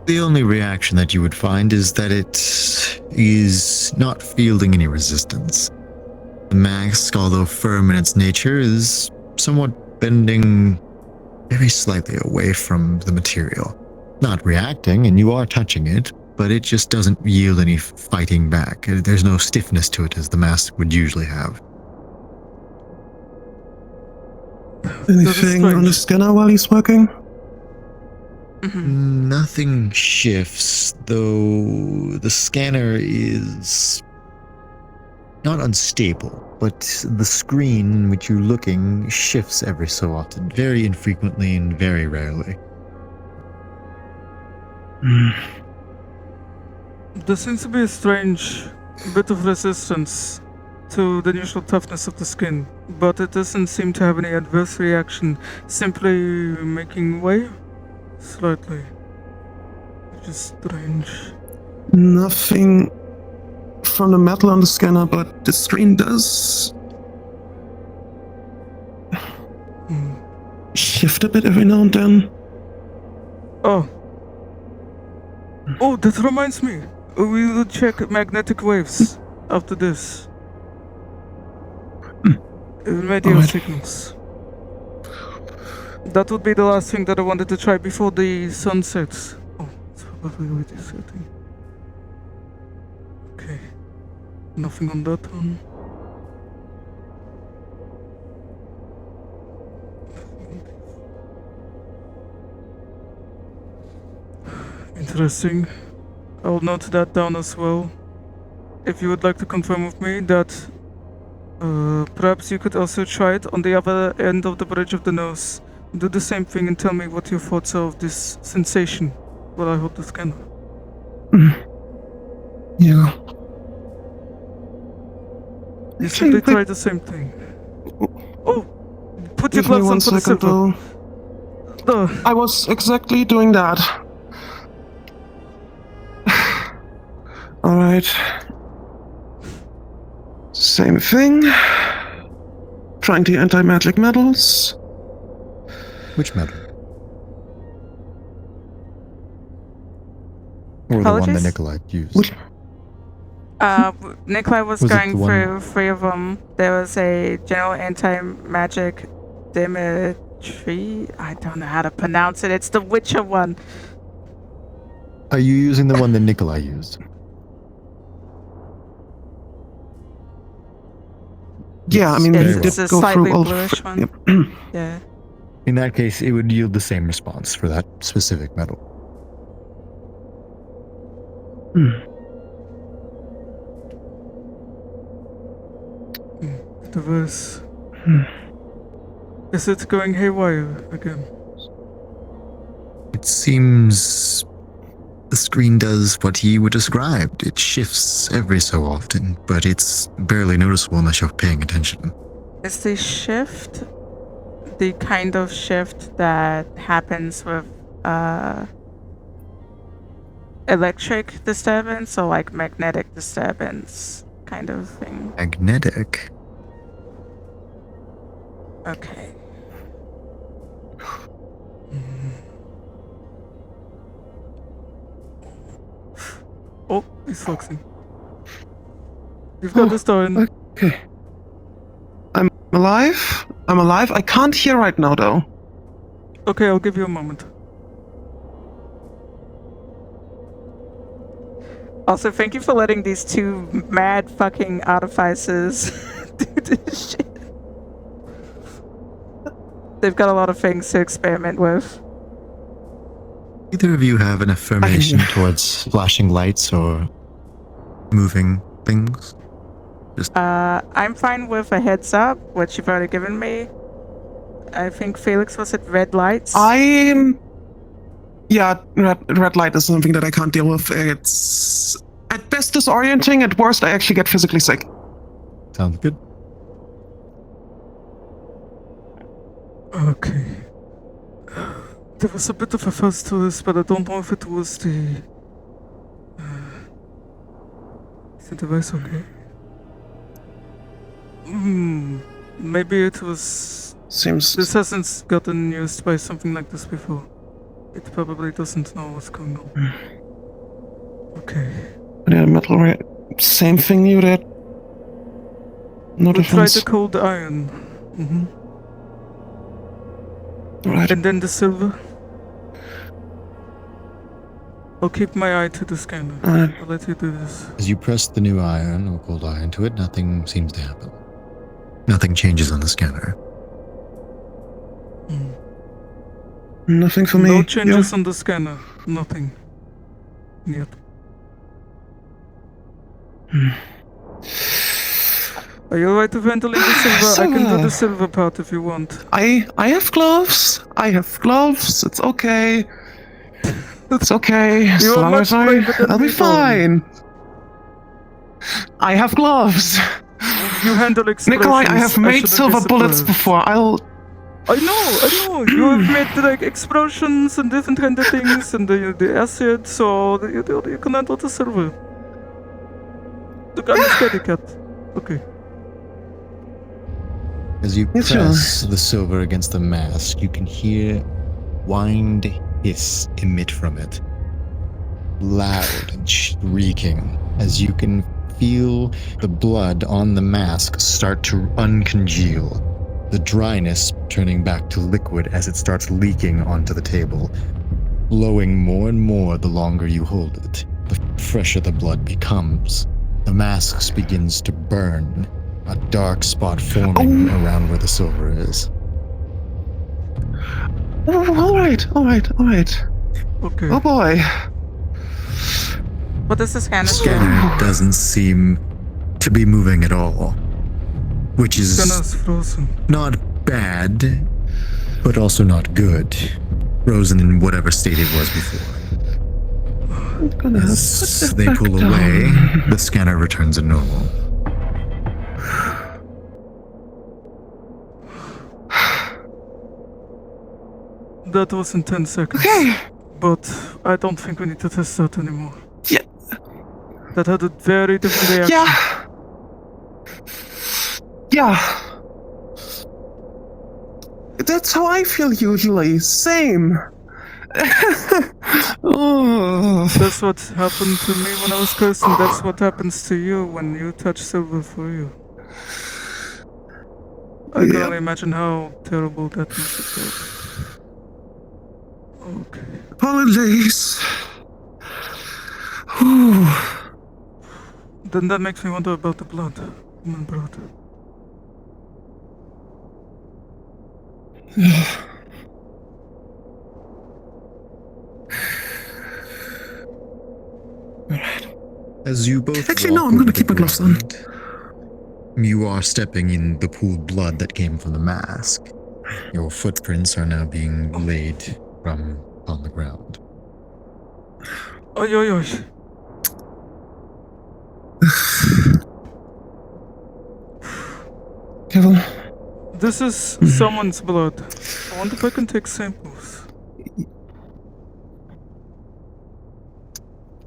The only reaction that you would find is that it is not fielding any resistance. The mask, although firm in its nature, is somewhat bending very slightly away from the material. Not reacting, and you are touching it, but it just doesn't yield any fighting back. There's no stiffness to it as the mask would usually have. Anything on the scanner while he's working? Nothing shifts, though the scanner is not unstable, but the screen in which you're looking shifts every so often, very infrequently and very rarely. There seems to be a strange bit of resistance to the usual toughness of the skin, but it doesn't seem to have any adverse reaction, simply making way slightly. Which is strange. Nothing from the metal on the scanner, but the screen does shift a bit every now and then. Oh, that reminds me. We will check magnetic waves after this. Radio Alright. signals. That would be the last thing that I wanted to try before the sun sets. Oh, it's probably already setting. Okay. Nothing on that one. Interesting. I'll note that down as well. if you would like to confirm with me that perhaps you could also try it on the other end of the bridge of the nose. Do the same thing and tell me what your thoughts are of this sensation while I hold the scanner. Yeah. You should they try the same thing. Oh, put your Give me gloves on 1 for the second, silver. though. I was exactly doing that. Alright. Same thing. Trying the anti-magic metals. Which metal? Or the one that Apologies? Nikolai used? Which- Nikolai was Was it going the one- through 3 of them. There was a general anti-magic Dimitri. I don't know how to pronounce it. It's the Witcher one. Are you using the one that Nikolai used? Yeah, I mean, Very you well. did It's a go slightly through all bluish one. Yep. Yeah. In that case, it would yield the same response for that specific metal. The verse. Is it going haywire again? It seems the screen does what you were described. It shifts every so often, but it's barely noticeable unless you're paying attention. Is the shift the kind of shift that happens with electric disturbance or like magnetic disturbance kind of thing? Magnetic? Okay. Oh, he's focusing. You've got this done. Okay. I'm alive. I'm alive. I can't hear right now, though. Okay, I'll give you a moment. Also, thank you for letting these 2 mad fucking artificers do this shit. They've got a lot of things to experiment with. Either of you have an affirmation towards flashing lights or moving things? I'm fine with a heads up, which you've already given me. I think Felix was at red lights. Yeah, red light is something that I can't deal with. It's at best disorienting, at worst I actually get physically sick. Sounds good. Okay. There was a bit of a fuss to this, but I don't know if it was the... is the device okay? Maybe it was... Seems This hasn't gotten used by something like this before. It probably doesn't know what's going on. Okay. yeah, metal right. Same thing you did. No We'll try difference. the cold iron. Right. And then the silver. I'll keep my eye to the scanner. I'll let you do this. As you press the new iron or cold iron to it, nothing seems to happen. Nothing changes on the scanner. Nothing for me. No changes Yeah. on the scanner. Nothing. Yet. Are you alright with handling the silver? I can do the silver part if you want. I have gloves. I have gloves. It's okay. It's okay. As You are long much as braver than I'll be me, fine. I have gloves. You handle explosions. Nikolai, I have made shouldn't be silver bullets surprised. before. I know. You have made like explosions and different kind of things, and the acid, so you can handle the silver. The gun is steady, cat. Okay. As you Yes, press the silver against the mask, you can hear whined hiss emit from it. Loud and shrieking, as you can feel the blood on the mask start to uncongeal. The dryness turning back to liquid as it starts leaking onto the table, flowing more and more the longer you hold it. The fresher the blood becomes. The mask begins to burn, a dark spot forming around where the silver is. Oh, all right. Okay. Oh boy. What does the scanner say? Scanner doesn't seem to be moving at all, which is Scanner's frozen. not bad, but also not good. Frozen in whatever state it was before. I'm gonna As put they it pull back away, down. the scanner returns to normal. That was in 10 seconds. Okay. But I don't think we need to test that anymore. Yeah. That had a very different reaction. Yeah. Yeah. That's how I feel usually. Same. Oh. That's what happened to me when I was cursed, and that's what happens to you when you touch silver for you. I can Yep. only imagine how terrible that must have felt. Okay. Apologies. Whew. Then that makes me wonder about the blood. Human blood. As you both Actually, walk no, I'm gonna over keep the my gloves on. ground, you are stepping in the pooled blood that came from the mask. Your footprints are now being laid from on the ground. Oi, oi, oi. Kevin, This is someone's blood. I wonder if I can take samples.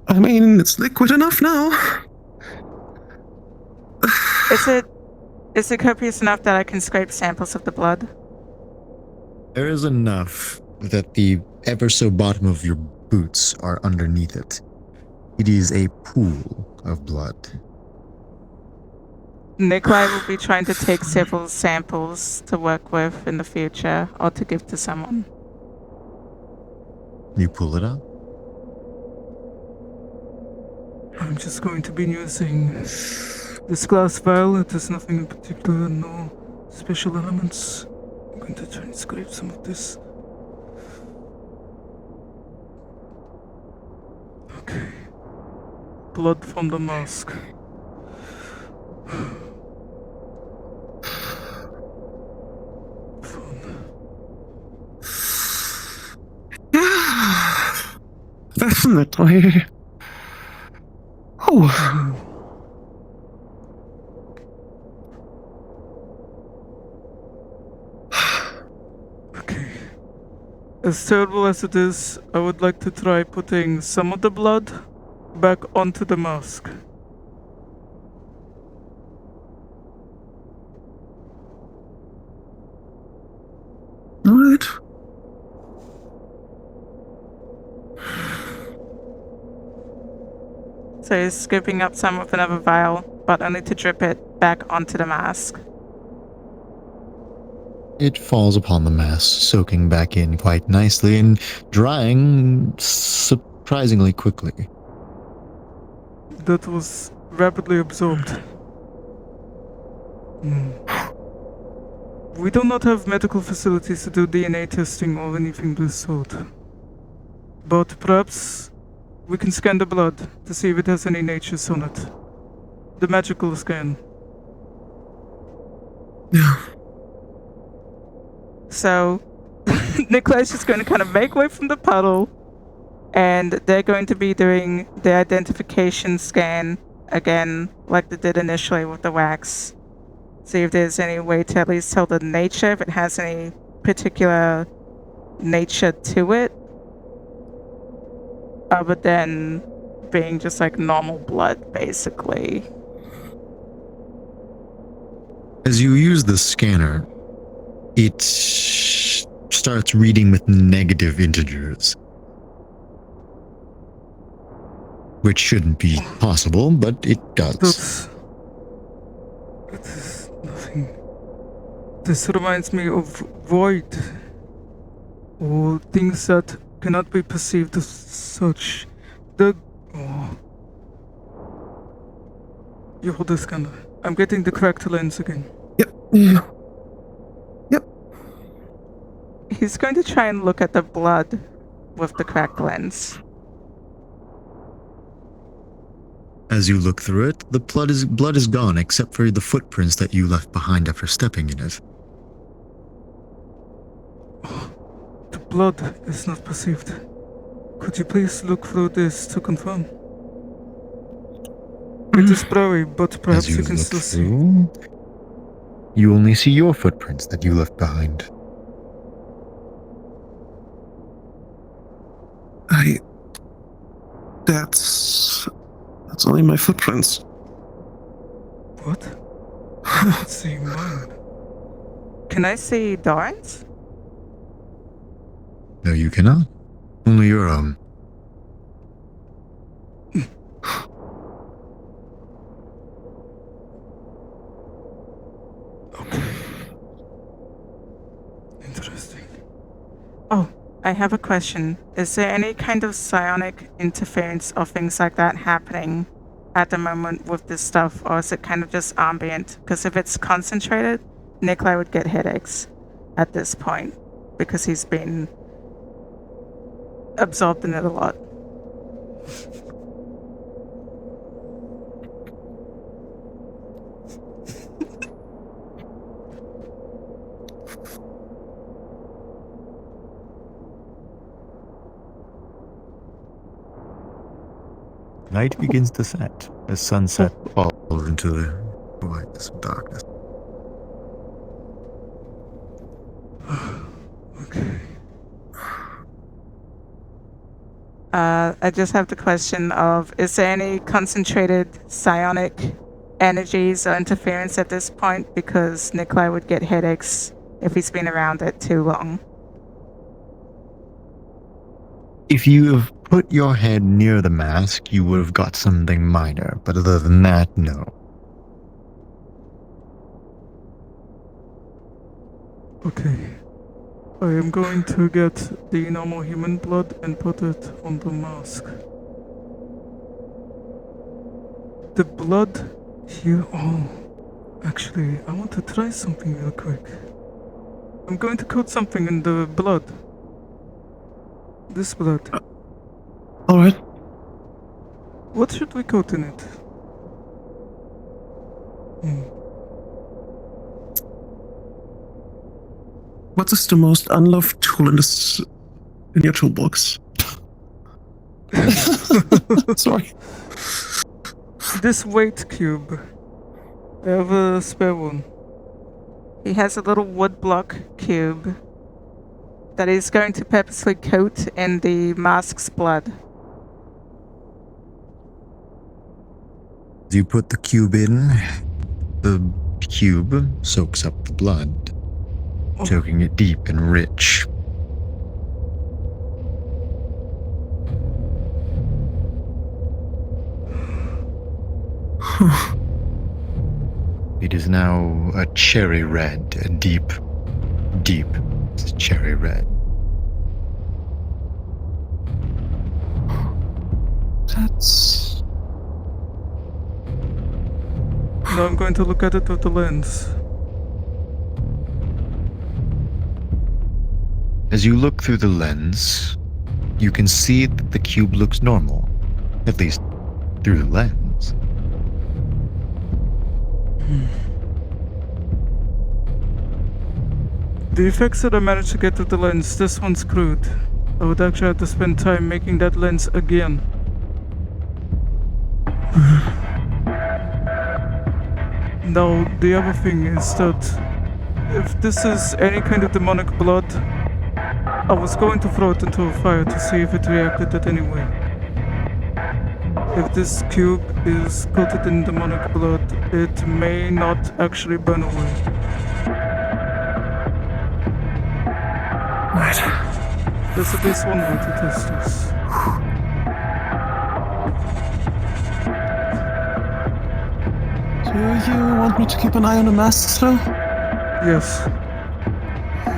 I mean, it's liquid enough now. Is it copious enough that I can scrape samples of the blood? There is enough that the ever so bottom of your boots are underneath it. It is a pool of blood. Nikolai will be trying to take several samples to work with in the future or to give to someone. You pull it out. I'm just going to be using this glass vial. It has nothing in particular, no special elements. I'm going to try and scrape some of this. Okay. Blood from the mask. Fun. Definitely. Oh, Okay. As terrible as it is, I would like to try putting some of the blood back onto the mask. alright. So he's scooping up some with another vial, but only to drip it back onto the mask. It falls upon the mask, soaking back in quite nicely and drying surprisingly quickly. That was rapidly absorbed. We do not have medical facilities to do DNA testing or anything of this sort. But perhaps we can scan the blood to see if it has any natures on it. The magical scan. Yeah. So Nikolai's just going to kind of make way from the puddle, and they're going to be doing the identification scan again, like they did initially with the wax. See if there's any way to at least tell the nature, if it has any particular nature to it, other than being just like normal blood, basically. As you use the scanner, it starts reading with negative integers. Which shouldn't be possible, but it does. It is nothing. This reminds me of void. Or things that cannot be perceived as such. You hold the scanner. I'm getting the cracked lens again. Yep. Yeah. He's going to try and look at the blood with the cracked lens. As you look through it, the blood is gone except for the footprints that you left behind after stepping in it. The blood is not perceived. Could you please look through this to confirm? It is blurry, but perhaps As you can look still see. through, you only see your footprints that you left behind. That's only my footprints. What? Let's see mine. Can I see Doran's? No, you cannot. Only your own. Okay. Interesting. Oh, I have a question. Is there any kind of psionic interference or things like that happening at the moment with this stuff, or is it kind of just ambient? Because if it's concentrated, Nikolai would get headaches at this point because he's been absorbed in it a lot. Night begins to set as sunset falls into the whiteness of darkness. Okay. I just have the question of, is there any concentrated psionic energies or interference at this point? Because Nikolai would get headaches if he's been around it too long. If you have put your head near the mask, you would have got something minor, but other than that, no. Okay. I am going to get the normal human blood and put it on the mask. The blood here. Oh. Actually, I want to try something real quick. I'm going to coat something in the blood. This blood. Alright. What should we coat in it? What is the most unloved tool in your toolbox? Sorry. This weight cube. I have a spare one. He has a little wood block cube that he's going to purposely coat in the mask's blood. As you put the cube in, the cube soaks up the blood, soaking it deep and rich. It is now a cherry red, a deep cherry red. That's... Now I'm going to look at it with the lens. As you look through the lens, you can see that the cube looks normal, at least through the lens. The effects that I managed to get with the lens, this one's screwed. I would actually have to spend time making that lens again. Now, the other thing is that if this is any kind of demonic blood, I was going to throw it into a fire to see if it reacted in any way. If this cube is coated in demonic blood, it may not actually burn away. Right. There's at least one way to test this. Do you want me to keep an eye on the masks, though? Yes.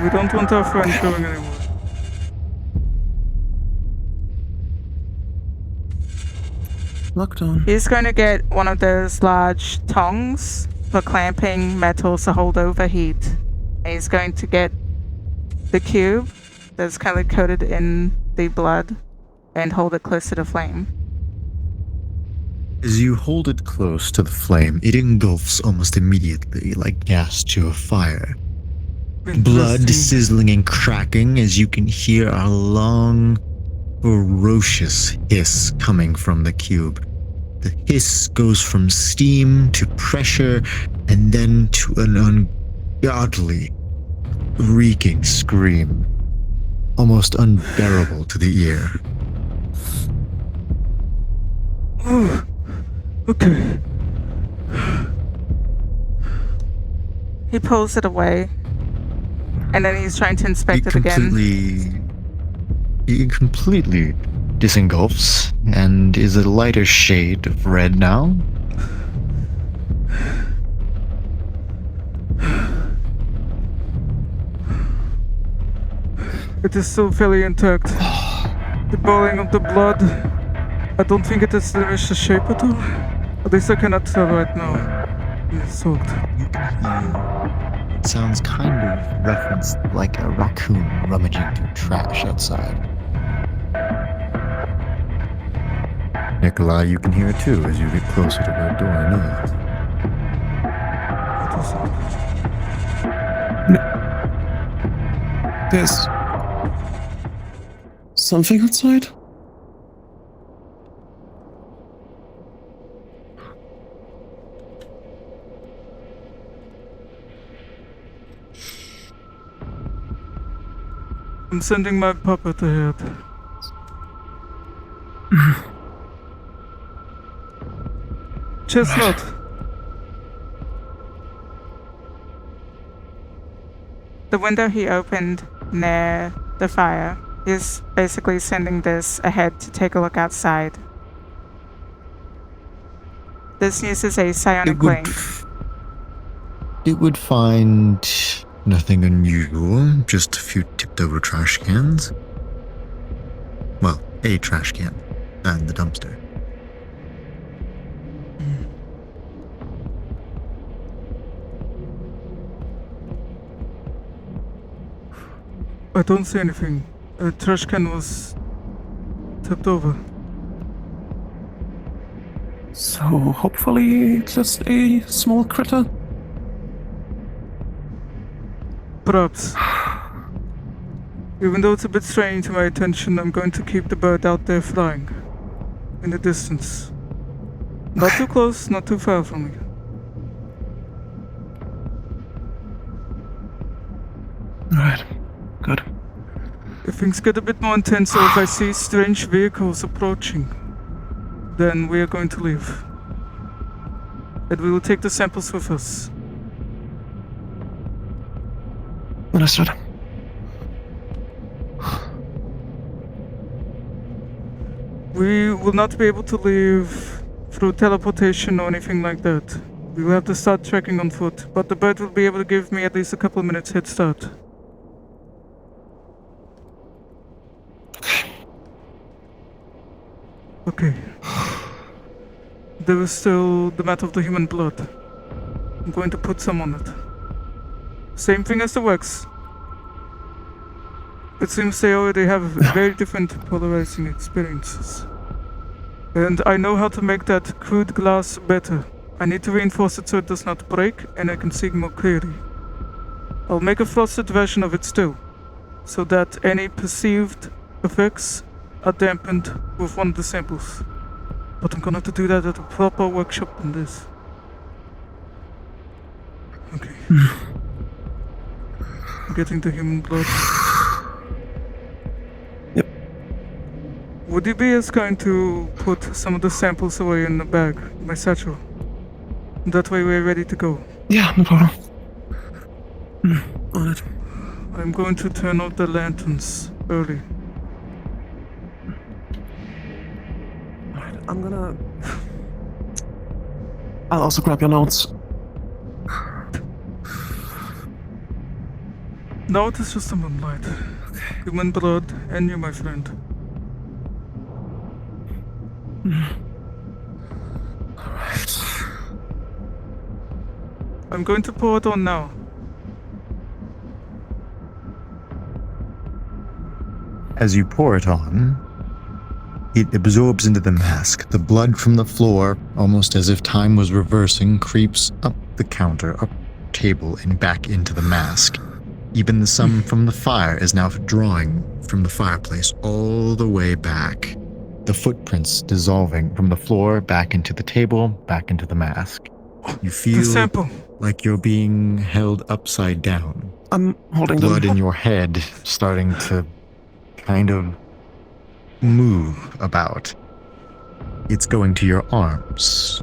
We don't want our friend going anywhere. Locked on. He's going to get one of those large tongs for clamping metals to hold over heat. And he's going to get the cube that's kind of coated in the blood and hold it close to the flame. As you hold it close to the flame, it engulfs almost immediately, like gas to a fire. Blood Interesting. sizzling and cracking as you can hear a long, ferocious hiss coming from the cube. The hiss goes from steam to pressure and then to an ungodly, reeking scream, almost unbearable to the ear. Oh, okay. He pulls it away, and then he's trying to inspect it again. It completely disengulfs and is a lighter shade of red now. It is still fairly intact. The boiling of the blood, I don't think it has diminished the shape at all. At least I cannot tell right now. It's soaked. You can hear. It sounds kind of referenced like a raccoon rummaging through trash outside. Nikolai, you can hear it too as you get closer to that door. I know that. What is that? There's something outside? I'm sending my puppet ahead. Chestnut! The window he opened near the fire is basically sending this ahead to take a look outside. This uses a psionic link. It would find nothing unusual, just a few tipped over trash cans. Well, a trash can and the dumpster. I don't see anything. The trash can was tipped over. So hopefully just a small critter. Perhaps. Even though it's a bit straining to my attention, I'm going to keep the bird out there flying. In the distance. Not too close, not too far from me. Alright, good. If things get a bit more intense or if I see strange vehicles approaching, then we are going to leave. And we will take the samples with us. Understood. We will not be able to leave through teleportation or anything like that. We will have to start trekking on foot, but the bird will be able to give me at least a couple of minutes head start. Okay. There is still the matter of the human blood. I'm going to put some on it. Same thing as the wax. It seems they already have very different polarizing experiences. And I know how to make that crude glass better. I need to reinforce it so it does not break and I can see more clearly. I'll make a frosted version of it still, so that any perceived effects are dampened with one of the samples. But I'm gonna have to do that at a proper workshop than this. Okay. Getting the human blood. Yep. Would you be as kind to put some of the samples away in the bag, my satchel? That way we're ready to go. Yeah, no problem. On it. I'm going to turn off the lanterns early. Alright, I'm gonna... I'll also grab your notes. No, it is just the moonlight. Human blood, and you, my friend. Alright. I'm going to pour it on now. As you pour it on, It absorbs into the mask. The blood from the floor, almost as if time was reversing, creeps up the counter, up the table, and back into the mask. Even the sun from the fire is now drawing from the fireplace all the way back. The footprints dissolving from the floor back into the table, back into the mask. You The feel sample. like you're being held upside down. I'm holding Blood them. in your head starting to kind of move about. It's going to your arms,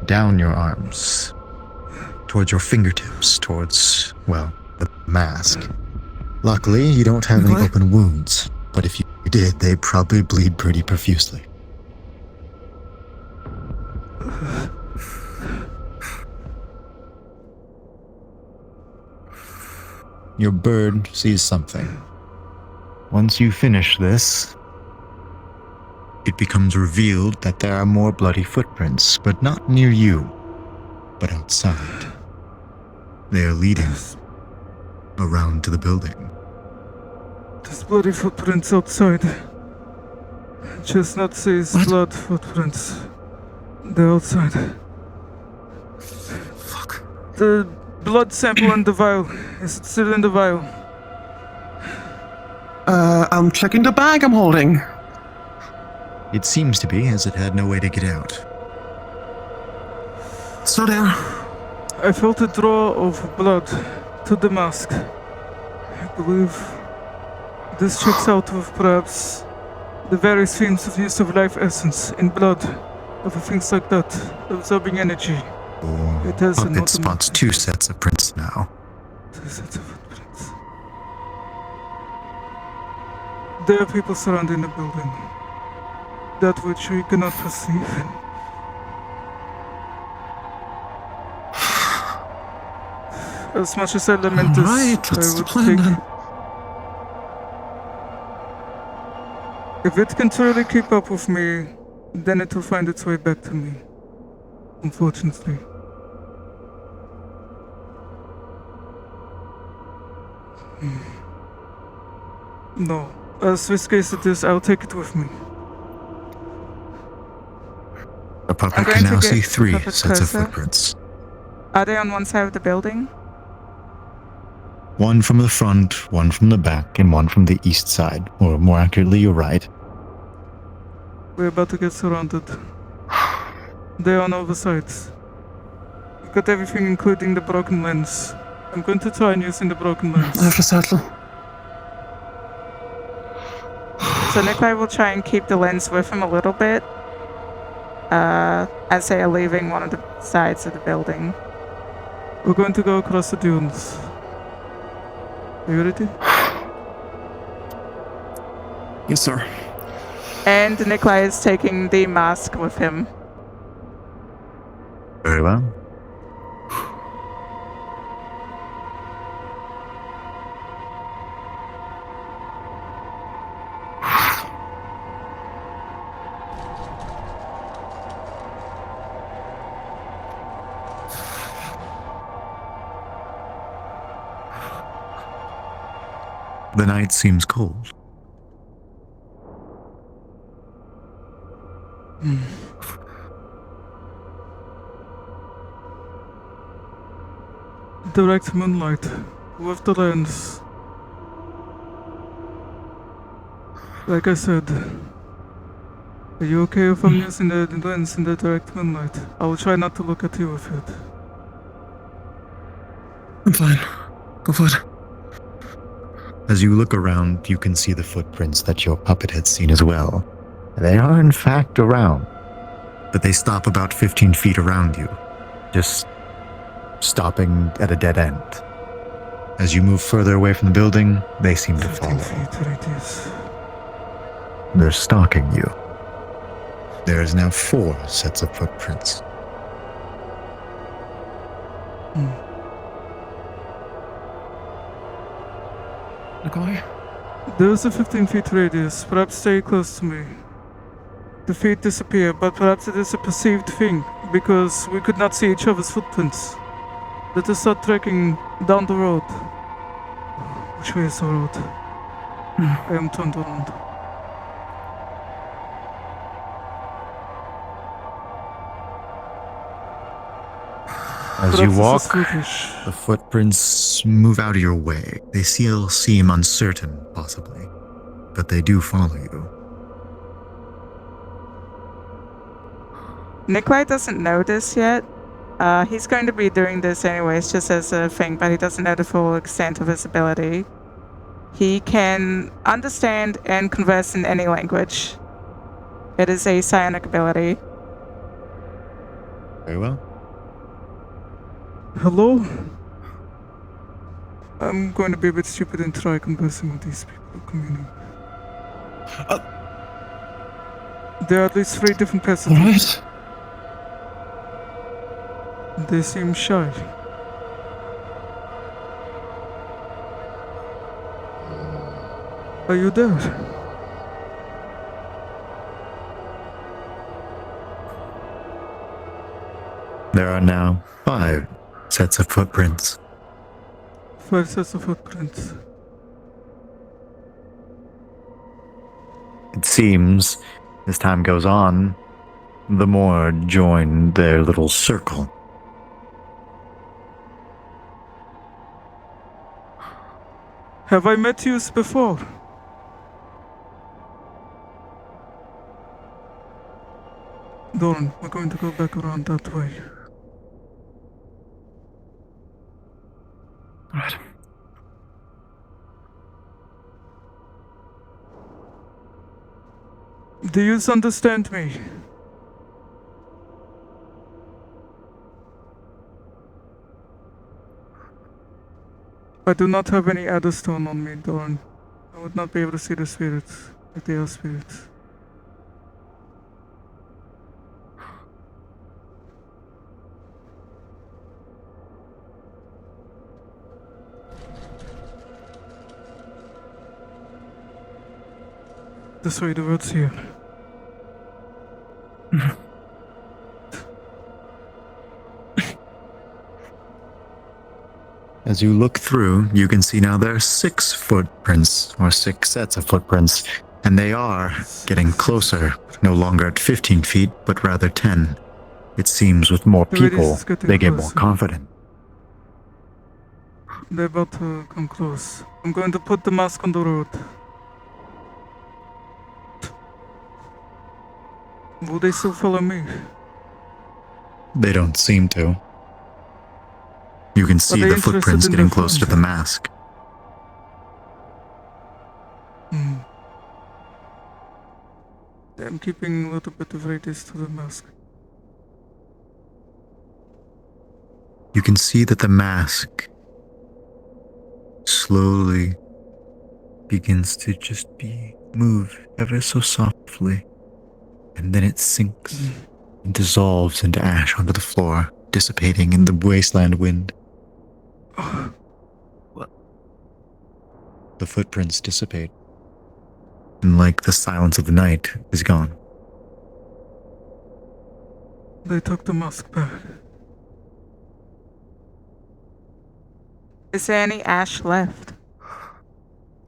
down your arms, towards your fingertips, towards, well, the mask. Luckily, you don't have any What? open wounds, but if you did, they'd probably bleed pretty profusely. Your bird sees something. Once you finish this, it becomes revealed that there are more bloody footprints, but not near you, but outside. They are leading around to the building. There's bloody footprints outside. Chestnut says What? blood footprints. They're outside. Fuck. The blood sample in the vial. Is it still in the vial? I'm checking the bag I'm holding. It seems to be, as it had no way to get out. So there. I felt a draw of blood to the mask. I believe this checks out with perhaps the various themes of use of life essence in blood, of things like that, absorbing energy. Or It has an Puppet spots automatic- 2 sets of prints now. 2 sets of footprints. There are people surrounding the building. That which we cannot perceive. As much as I lament this, Alright, I what's the would plan take... then? If it can truly keep up with me, then it will find its way back to me. Unfortunately. No. As risky as it is, I'll take it with me. The puppet I'm going can to now get see the 3 puppet sets of closer. footprints. Are they on one side of the building? One from the front, one from the back, and one from the east side, or more accurately, your right. We're about to get surrounded. They're on all the sides. We've got everything including the broken lens. I'm going to try and using the broken I have lens. to settle. So Nikolai will try and keep the lens with him a little bit, as they are leaving one of the sides of the building. We're going to go across the dunes. Are you ready? Yes, sir. And Nikolai is taking the mask with him. Very well. The night seems cold. Direct moonlight with the lens. Like I said, are you okay if I'm using the lens in the direct moonlight? I will try not to look at you with it. I'm fine. Go for it. As you look around, you can see the footprints that your puppet had seen as well. They are in fact around, but they stop about 15 feet around you, just stopping at a dead end. As you move further away from the building, they seem to 15 follow. feet radius. They're stalking you. There is now 4 sets of footprints. Nikolai? There's a 15 feet radius. Perhaps stay close to me. The feet disappear, but perhaps it is a perceived thing, because we could not see each other's footprints. Let us start trekking down the road. Which way is the road? I am turned around. As Perhaps you this walk, is foolish. the footprints move out of your way. They still seem uncertain, possibly, but they do follow you. Nikolai doesn't know this yet. He's going to be doing this anyways, just as a thing, but he doesn't know the full extent of his ability. He can understand and converse in any language. It is a psionic ability. Very well. Hello? I'm going to be a bit stupid and try conversing with these people communing. There are at least 3 different pairs of All people. right. They seem shy. Are you there? There are now 5 sets of footprints. 5 sets of footprints. It seems, as time goes on, the more join their little circle. Have I met you before? Doran, we're going to go back around that way. All right. Do you understand me? I do not have any Adder Stone on me, Doran. I would not be able to see the spirits, if they are spirits. This way, the road's here. As you look through, you can see now there are 6 footprints, or 6 sets of footprints, and they are getting closer, no longer at 15 feet, but rather 10. It seems with more The radius people, is getting they get more closer. confident. They're about to come close. I'm going to put the mask on the road. Will they still follow me? They don't seem to. You can see they the interested footprints in getting the close to friend? the mask. I'm keeping a little bit of radius to the mask. You can see that the mask slowly begins to just be moved ever so softly, and then it sinks and dissolves into ash onto the floor, dissipating in the wasteland wind. The footprints dissipate, and like the silence of the night is gone. They took the mask back. Is there any ash left?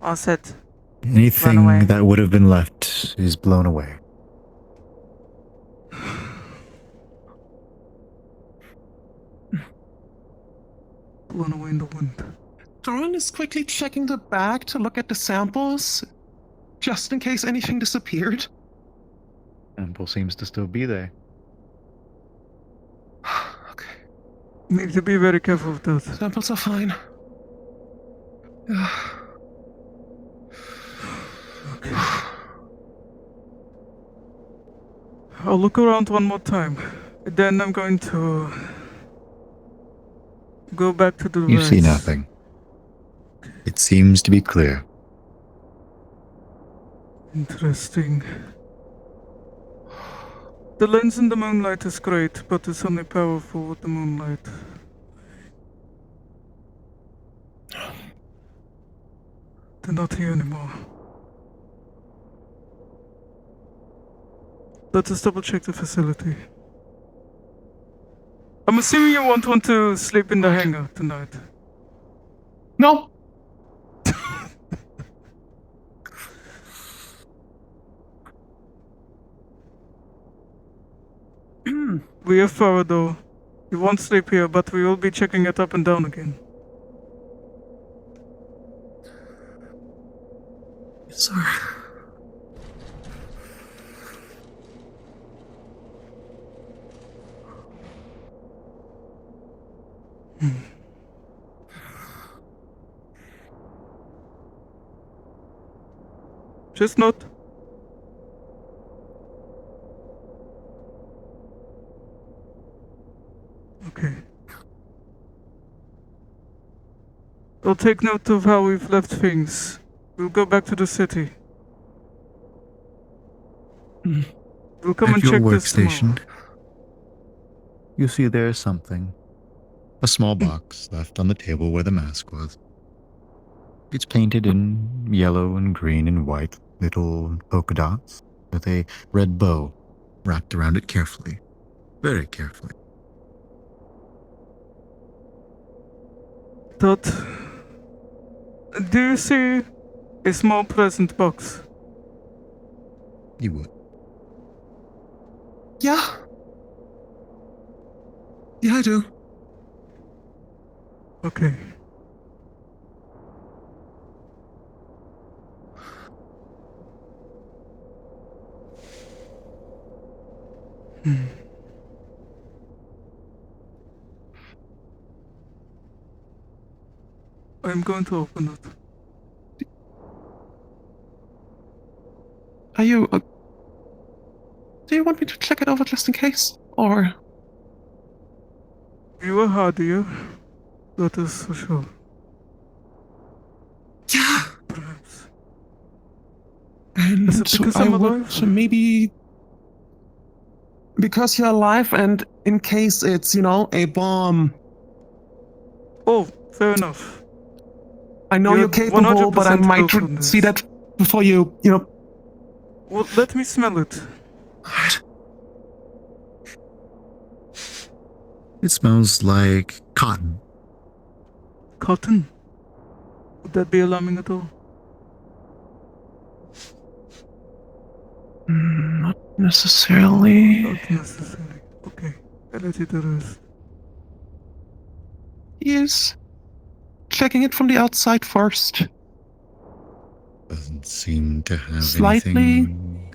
Or is it away. Anything that would have been left is blown away. Blown away in the wind. Doran is quickly checking the bag to look at the samples, just in case anything disappeared. Ample seems to still be there. Okay. Need to be very careful of that. Samples are fine. Okay. I'll look around one more time. Then I'm going to go back to the You see rats. nothing. It seems to be clear. Interesting. The lens in the moonlight is great, but it's only powerful with the moonlight. They're not here anymore. Let us double check the facility. I'm assuming you won't want to sleep in the hangar tonight. No. We have Farado. You won't sleep here, but we will be checking it up and down again. Yes, sir. Chestnut? Okay. I'll take note of how we've left things. We'll go back to the city. We'll come At and your check this tomorrow. workstation, you see there's something. A small box left on the table where the mask was. It's painted in yellow and green and white little polka dots with a red bow wrapped around it carefully. Very carefully. Dot. Do you see a small present box? You would. Yeah. Yeah, I do. Okay. I'm going to open it. Are you... do you want me to check it over just in case? Or... You are hardier. That is for sure. Yeah. Perhaps. And Is it because I I'm would alive? maybe... Because you're alive and in case it's, a bomb. Oh, fair enough. I know you're capable, but I 100% might built on see this. that before you, Well, let me smell it. It smells like cotton. Cotton? Would that be alarming at all? Not necessarily. Not necessarily. Okay, I'll let it rest. Yes. Checking it from the outside first. Doesn't seem to have Slightly. anything.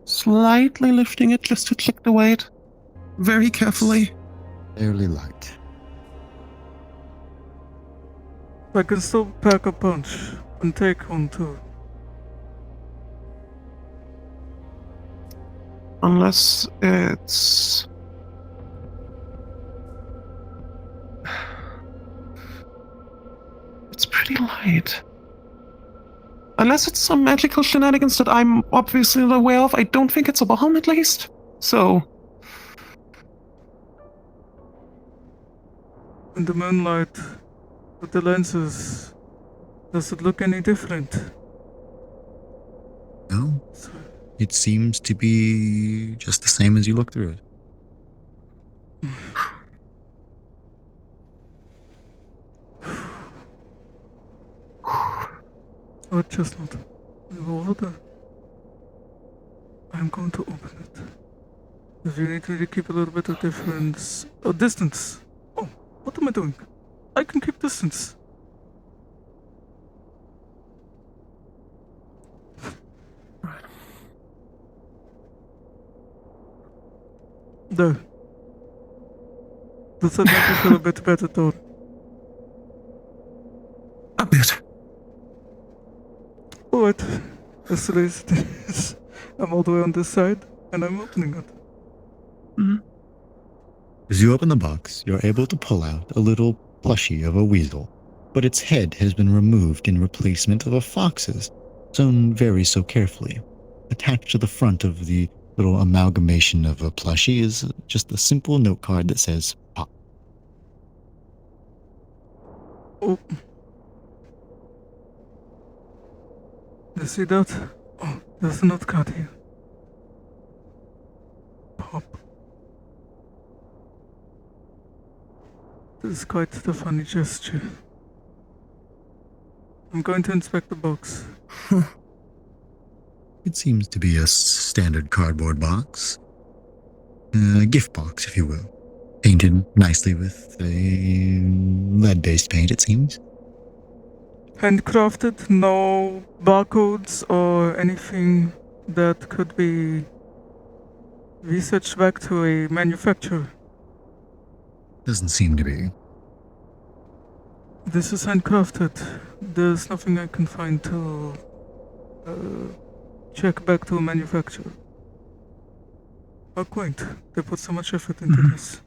Slightly lifting it just to check the weight. Very carefully. Fairly light. I can still pack a punch and take one too. Unless it's... It's pretty light. Unless it's some magical shenanigans that I'm obviously not aware of, I don't think it's a bomb at least. So... In the moonlight, with the lenses, does it look any different? No, it seems to be just the same as you look through it. Oh, Chestnut, water. I'm going to open it. If you need me to keep a little bit of difference... Oh, distance! Oh, what am I doing? I can keep distance. There. Does that make you feel a bit better, though? A bit. Alright. As soon as it is, I'm all the way on this side, and I'm opening it. As you open the box, you're able to pull out a little plushie of a weasel, but its head has been removed in replacement of a fox's, sewn very so carefully. Attached to the front of the little amalgamation of a plushie is just a simple note card that says "Pop." Oh. You see that? Oh, there's a note card here. Pop. This is quite the funny gesture. I'm going to inspect the box. It seems to be a standard cardboard box. gift box, if you will. Painted nicely with a lead-based paint, it seems. Handcrafted, no barcodes or anything that could be researched back to a manufacturer. Doesn't seem to be. This is handcrafted. There's nothing I can find to check back to a manufacturer. How quaint. They put so much effort into this.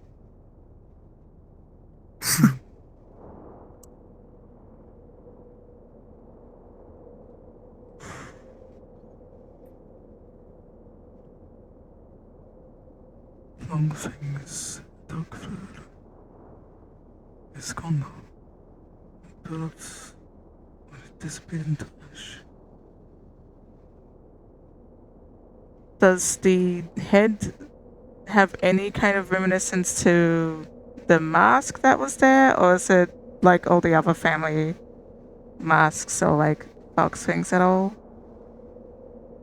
Long thing is dark fur. It's gone now. Perhaps when it disappeared into ash. Does the head have any kind of reminiscence to the mask that was there, or is it like all the other family masks, or like fox wings at all?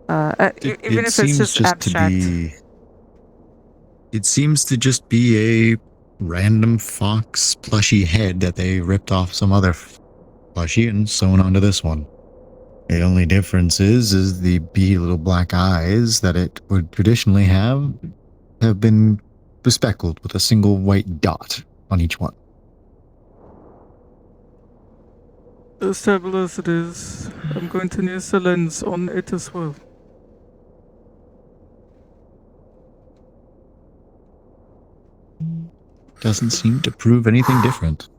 Even if it's just abstract. It seems to just be a random fox plushy head that they ripped off some other plushie and sewn onto this one. The only difference is the beady little black eyes that it would traditionally have been bespeckled with a single white dot on each one. As terrible as it is, I'm going to use the lens on it as well. Doesn't seem to prove anything different.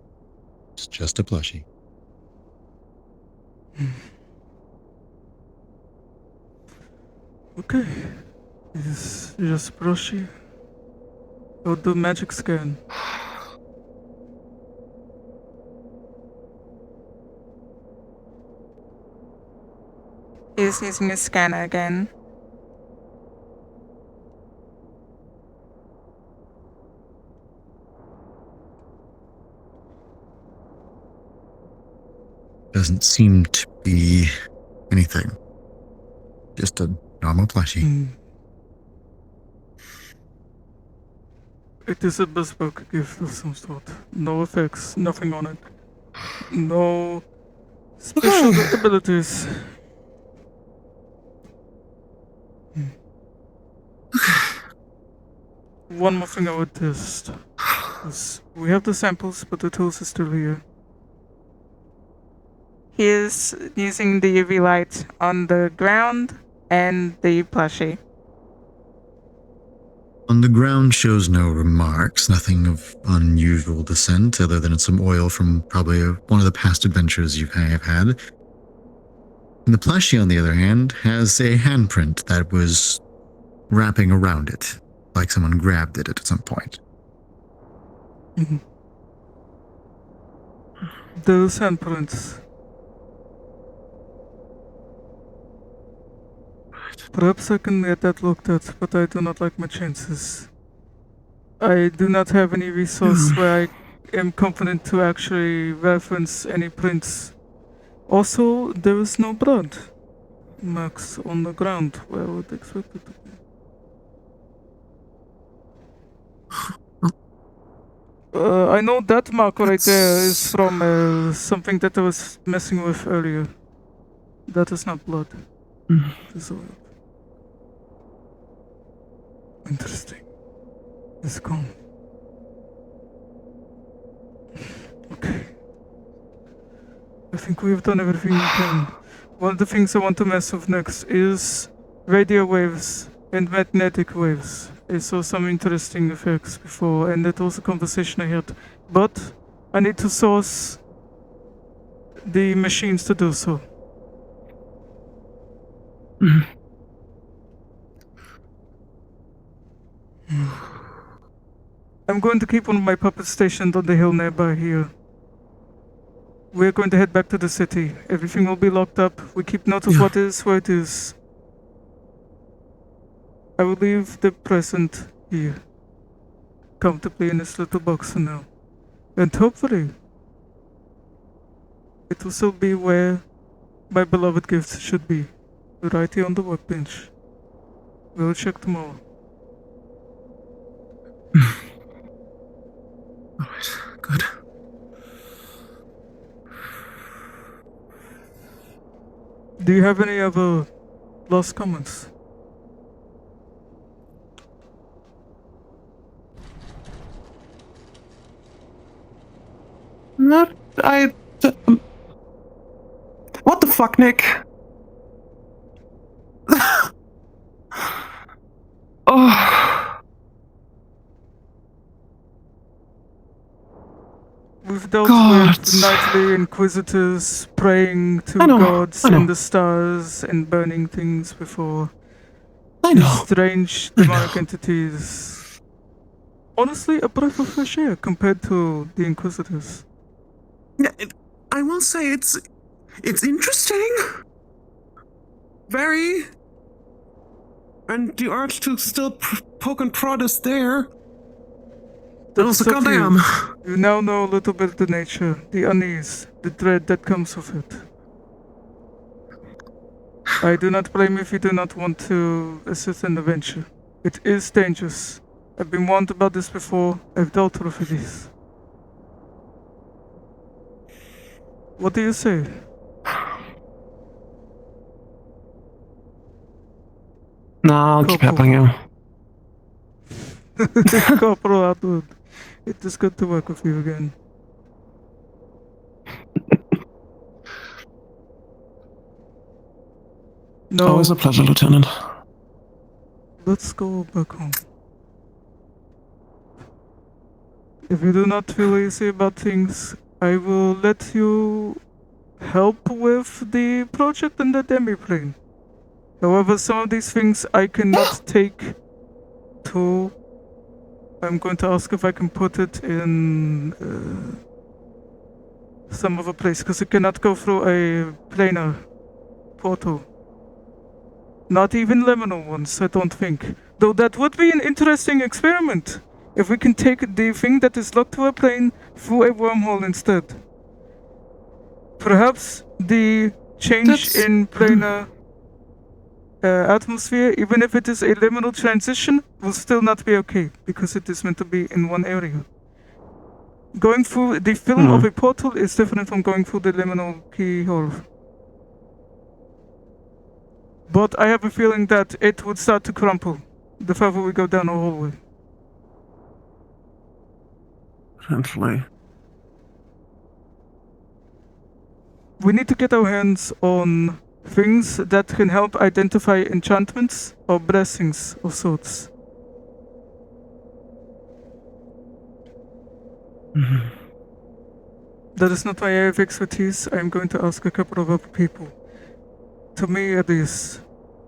It's just a plushie. Okay. Is just brushy. I'll do magic scan. He's using his scanner again. Doesn't seem to be anything. Just a normal plushie. It is a bespoke gift of some sort. No effects, nothing on it. No special abilities. One more thing I would test is we have the samples, but the tools are still here. He is using the UV light on the ground and the plushie. On the ground shows no remarks, nothing of unusual descent other than some oil from probably one of the past adventures you have had. And the plushie, on the other hand, has a handprint that was wrapping around it, like someone grabbed it at some point. Those handprints. Perhaps I can get that looked at, but I do not like my chances. I do not have any resource where I am confident to actually reference any prints. Also, there is no blood marks on the ground where I would expect it to be. I know that mark right there is from something that I was messing with earlier. That is not blood. It is oil. Interesting. It's gone. Okay. I think we've done everything we can. One of the things I want to mess with next is radio waves and magnetic waves. I saw some interesting effects before, and that was a conversation I had. But I need to source the machines to do so. I'm going to keep one of my puppets stationed on the hill nearby here. We're going to head back to the city. Everything will be locked up. We keep note of what is where it is. I will leave the present here, comfortably in this little box for now. And hopefully, it will still be where my beloved gifts should be. Right here on the workbench. We'll check tomorrow. Alright, good. Do you have any other last comments? Not. What the fuck, Nick? Oh. We've dealt God. with nightly inquisitors praying to I know, gods I know. in the stars and burning things before. I These know. strange I demonic know. entities. Honestly, a breath of fresh air compared to the inquisitors. Yeah, I will say it's interesting. Very. And the urge to still poke and prod is there. But also, That's up to goddamn. you. You now know a little bit of the nature, the unease, the dread that comes with it. I do not blame you if you do not want to assist in the venture. It is dangerous. I've been warned about this before. I've dealt with this. What do you say? Nah, I'll keep Corporal. helping you. Corporal Atwood, it is good to work with you again. No, Always a pleasure, Lieutenant. let's go back home. If you do not feel easy about things, I will let you help with the project and the demi-plane. However, some of these things I cannot take to... I'm going to ask if I can put it in some other place, because it cannot go through a planar portal. Not even liminal ones, I don't think. Though that would be an interesting experiment. If we can take the thing that is locked to a plane through a wormhole instead. Perhaps the change in planar atmosphere, even if it is a liminal transition, will still not be okay, because it is meant to be in one area. Going through the film of a portal is different from going through the liminal keyhole. But I have a feeling that it would start to crumple the further we go down the hallway. Potentially. We need to get our hands on things that can help identify enchantments or blessings of sorts. That is not my area of expertise. I am going to ask a couple of other people. To me, at least,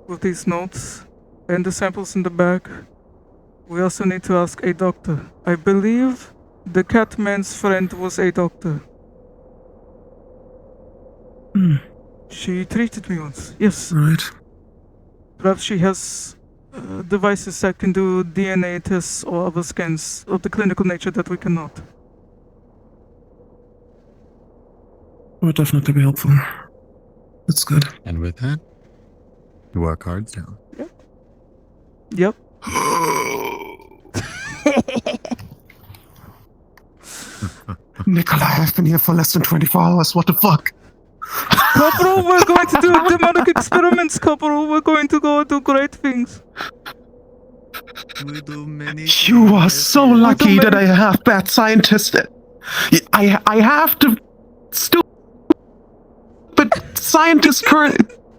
with these notes and the samples in the bag, we also need to ask a doctor. I believe the Catman's friend was a doctor. She treated me once, yes. Right. Perhaps she has devices that can do DNA tests or other scans of the clinical nature that we cannot. Would definitely be helpful. That's good. And with that, you are cards down. Yep. Nikolai, I've been here for less than 24 hours. What the fuck? Corporal, we're going to do demonic experiments, Corporal. We're going to go do great things. We do many You are so lucky that I have bad scientists. I have to stupid scientist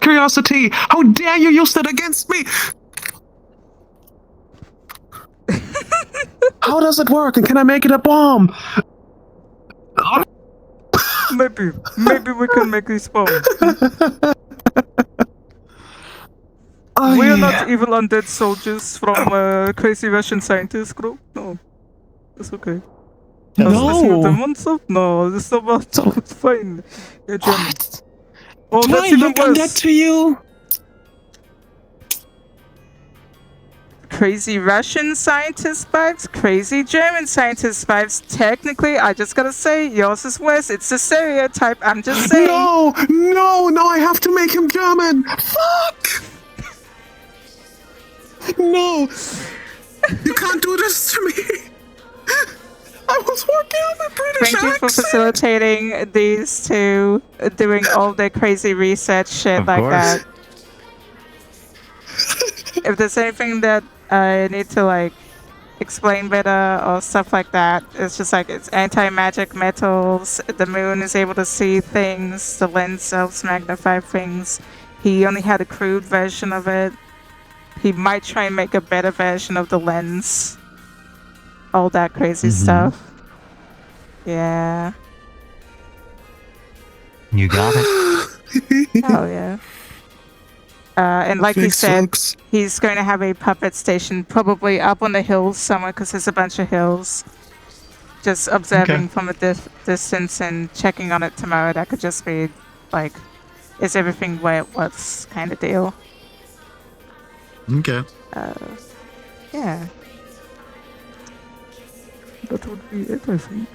curiosity. How dare you use that against me? How does it work? And can I make it a bomb? Maybe we can make this bomb. Oh, We are yeah. not evil undead soldiers from crazy Russian scientist group. No, that's okay. I was listening to them No. once. No, it's about it's fine. You're German. What? Oh, Do that's I even look on that worse. to you? Crazy Russian scientist vibes, crazy German scientist vibes. Technically, I just gotta say, yours is worse. It's a stereotype. I'm just saying. No, I have to make him German. Fuck! No! You can't do this to me! I was working on my British Thank you for accent. facilitating these two doing all the crazy research shit Of like course. that. If there's anything that I need to like explain better or stuff like that, it's just like it's anti-magic metals. The moon is able to see things. The lens selves magnify things. He only had a crude version of it. He might try and make a better version of the lens. All that crazy stuff. Yeah. You got it. Oh yeah. And like he Thanks, said, folks. he's going to have a puppet station probably up on the hills somewhere because there's a bunch of hills. Just observing from a distance and checking on it tomorrow. That could just be like, is everything where it was kind of deal. Okay. Yeah. That would be it, I think.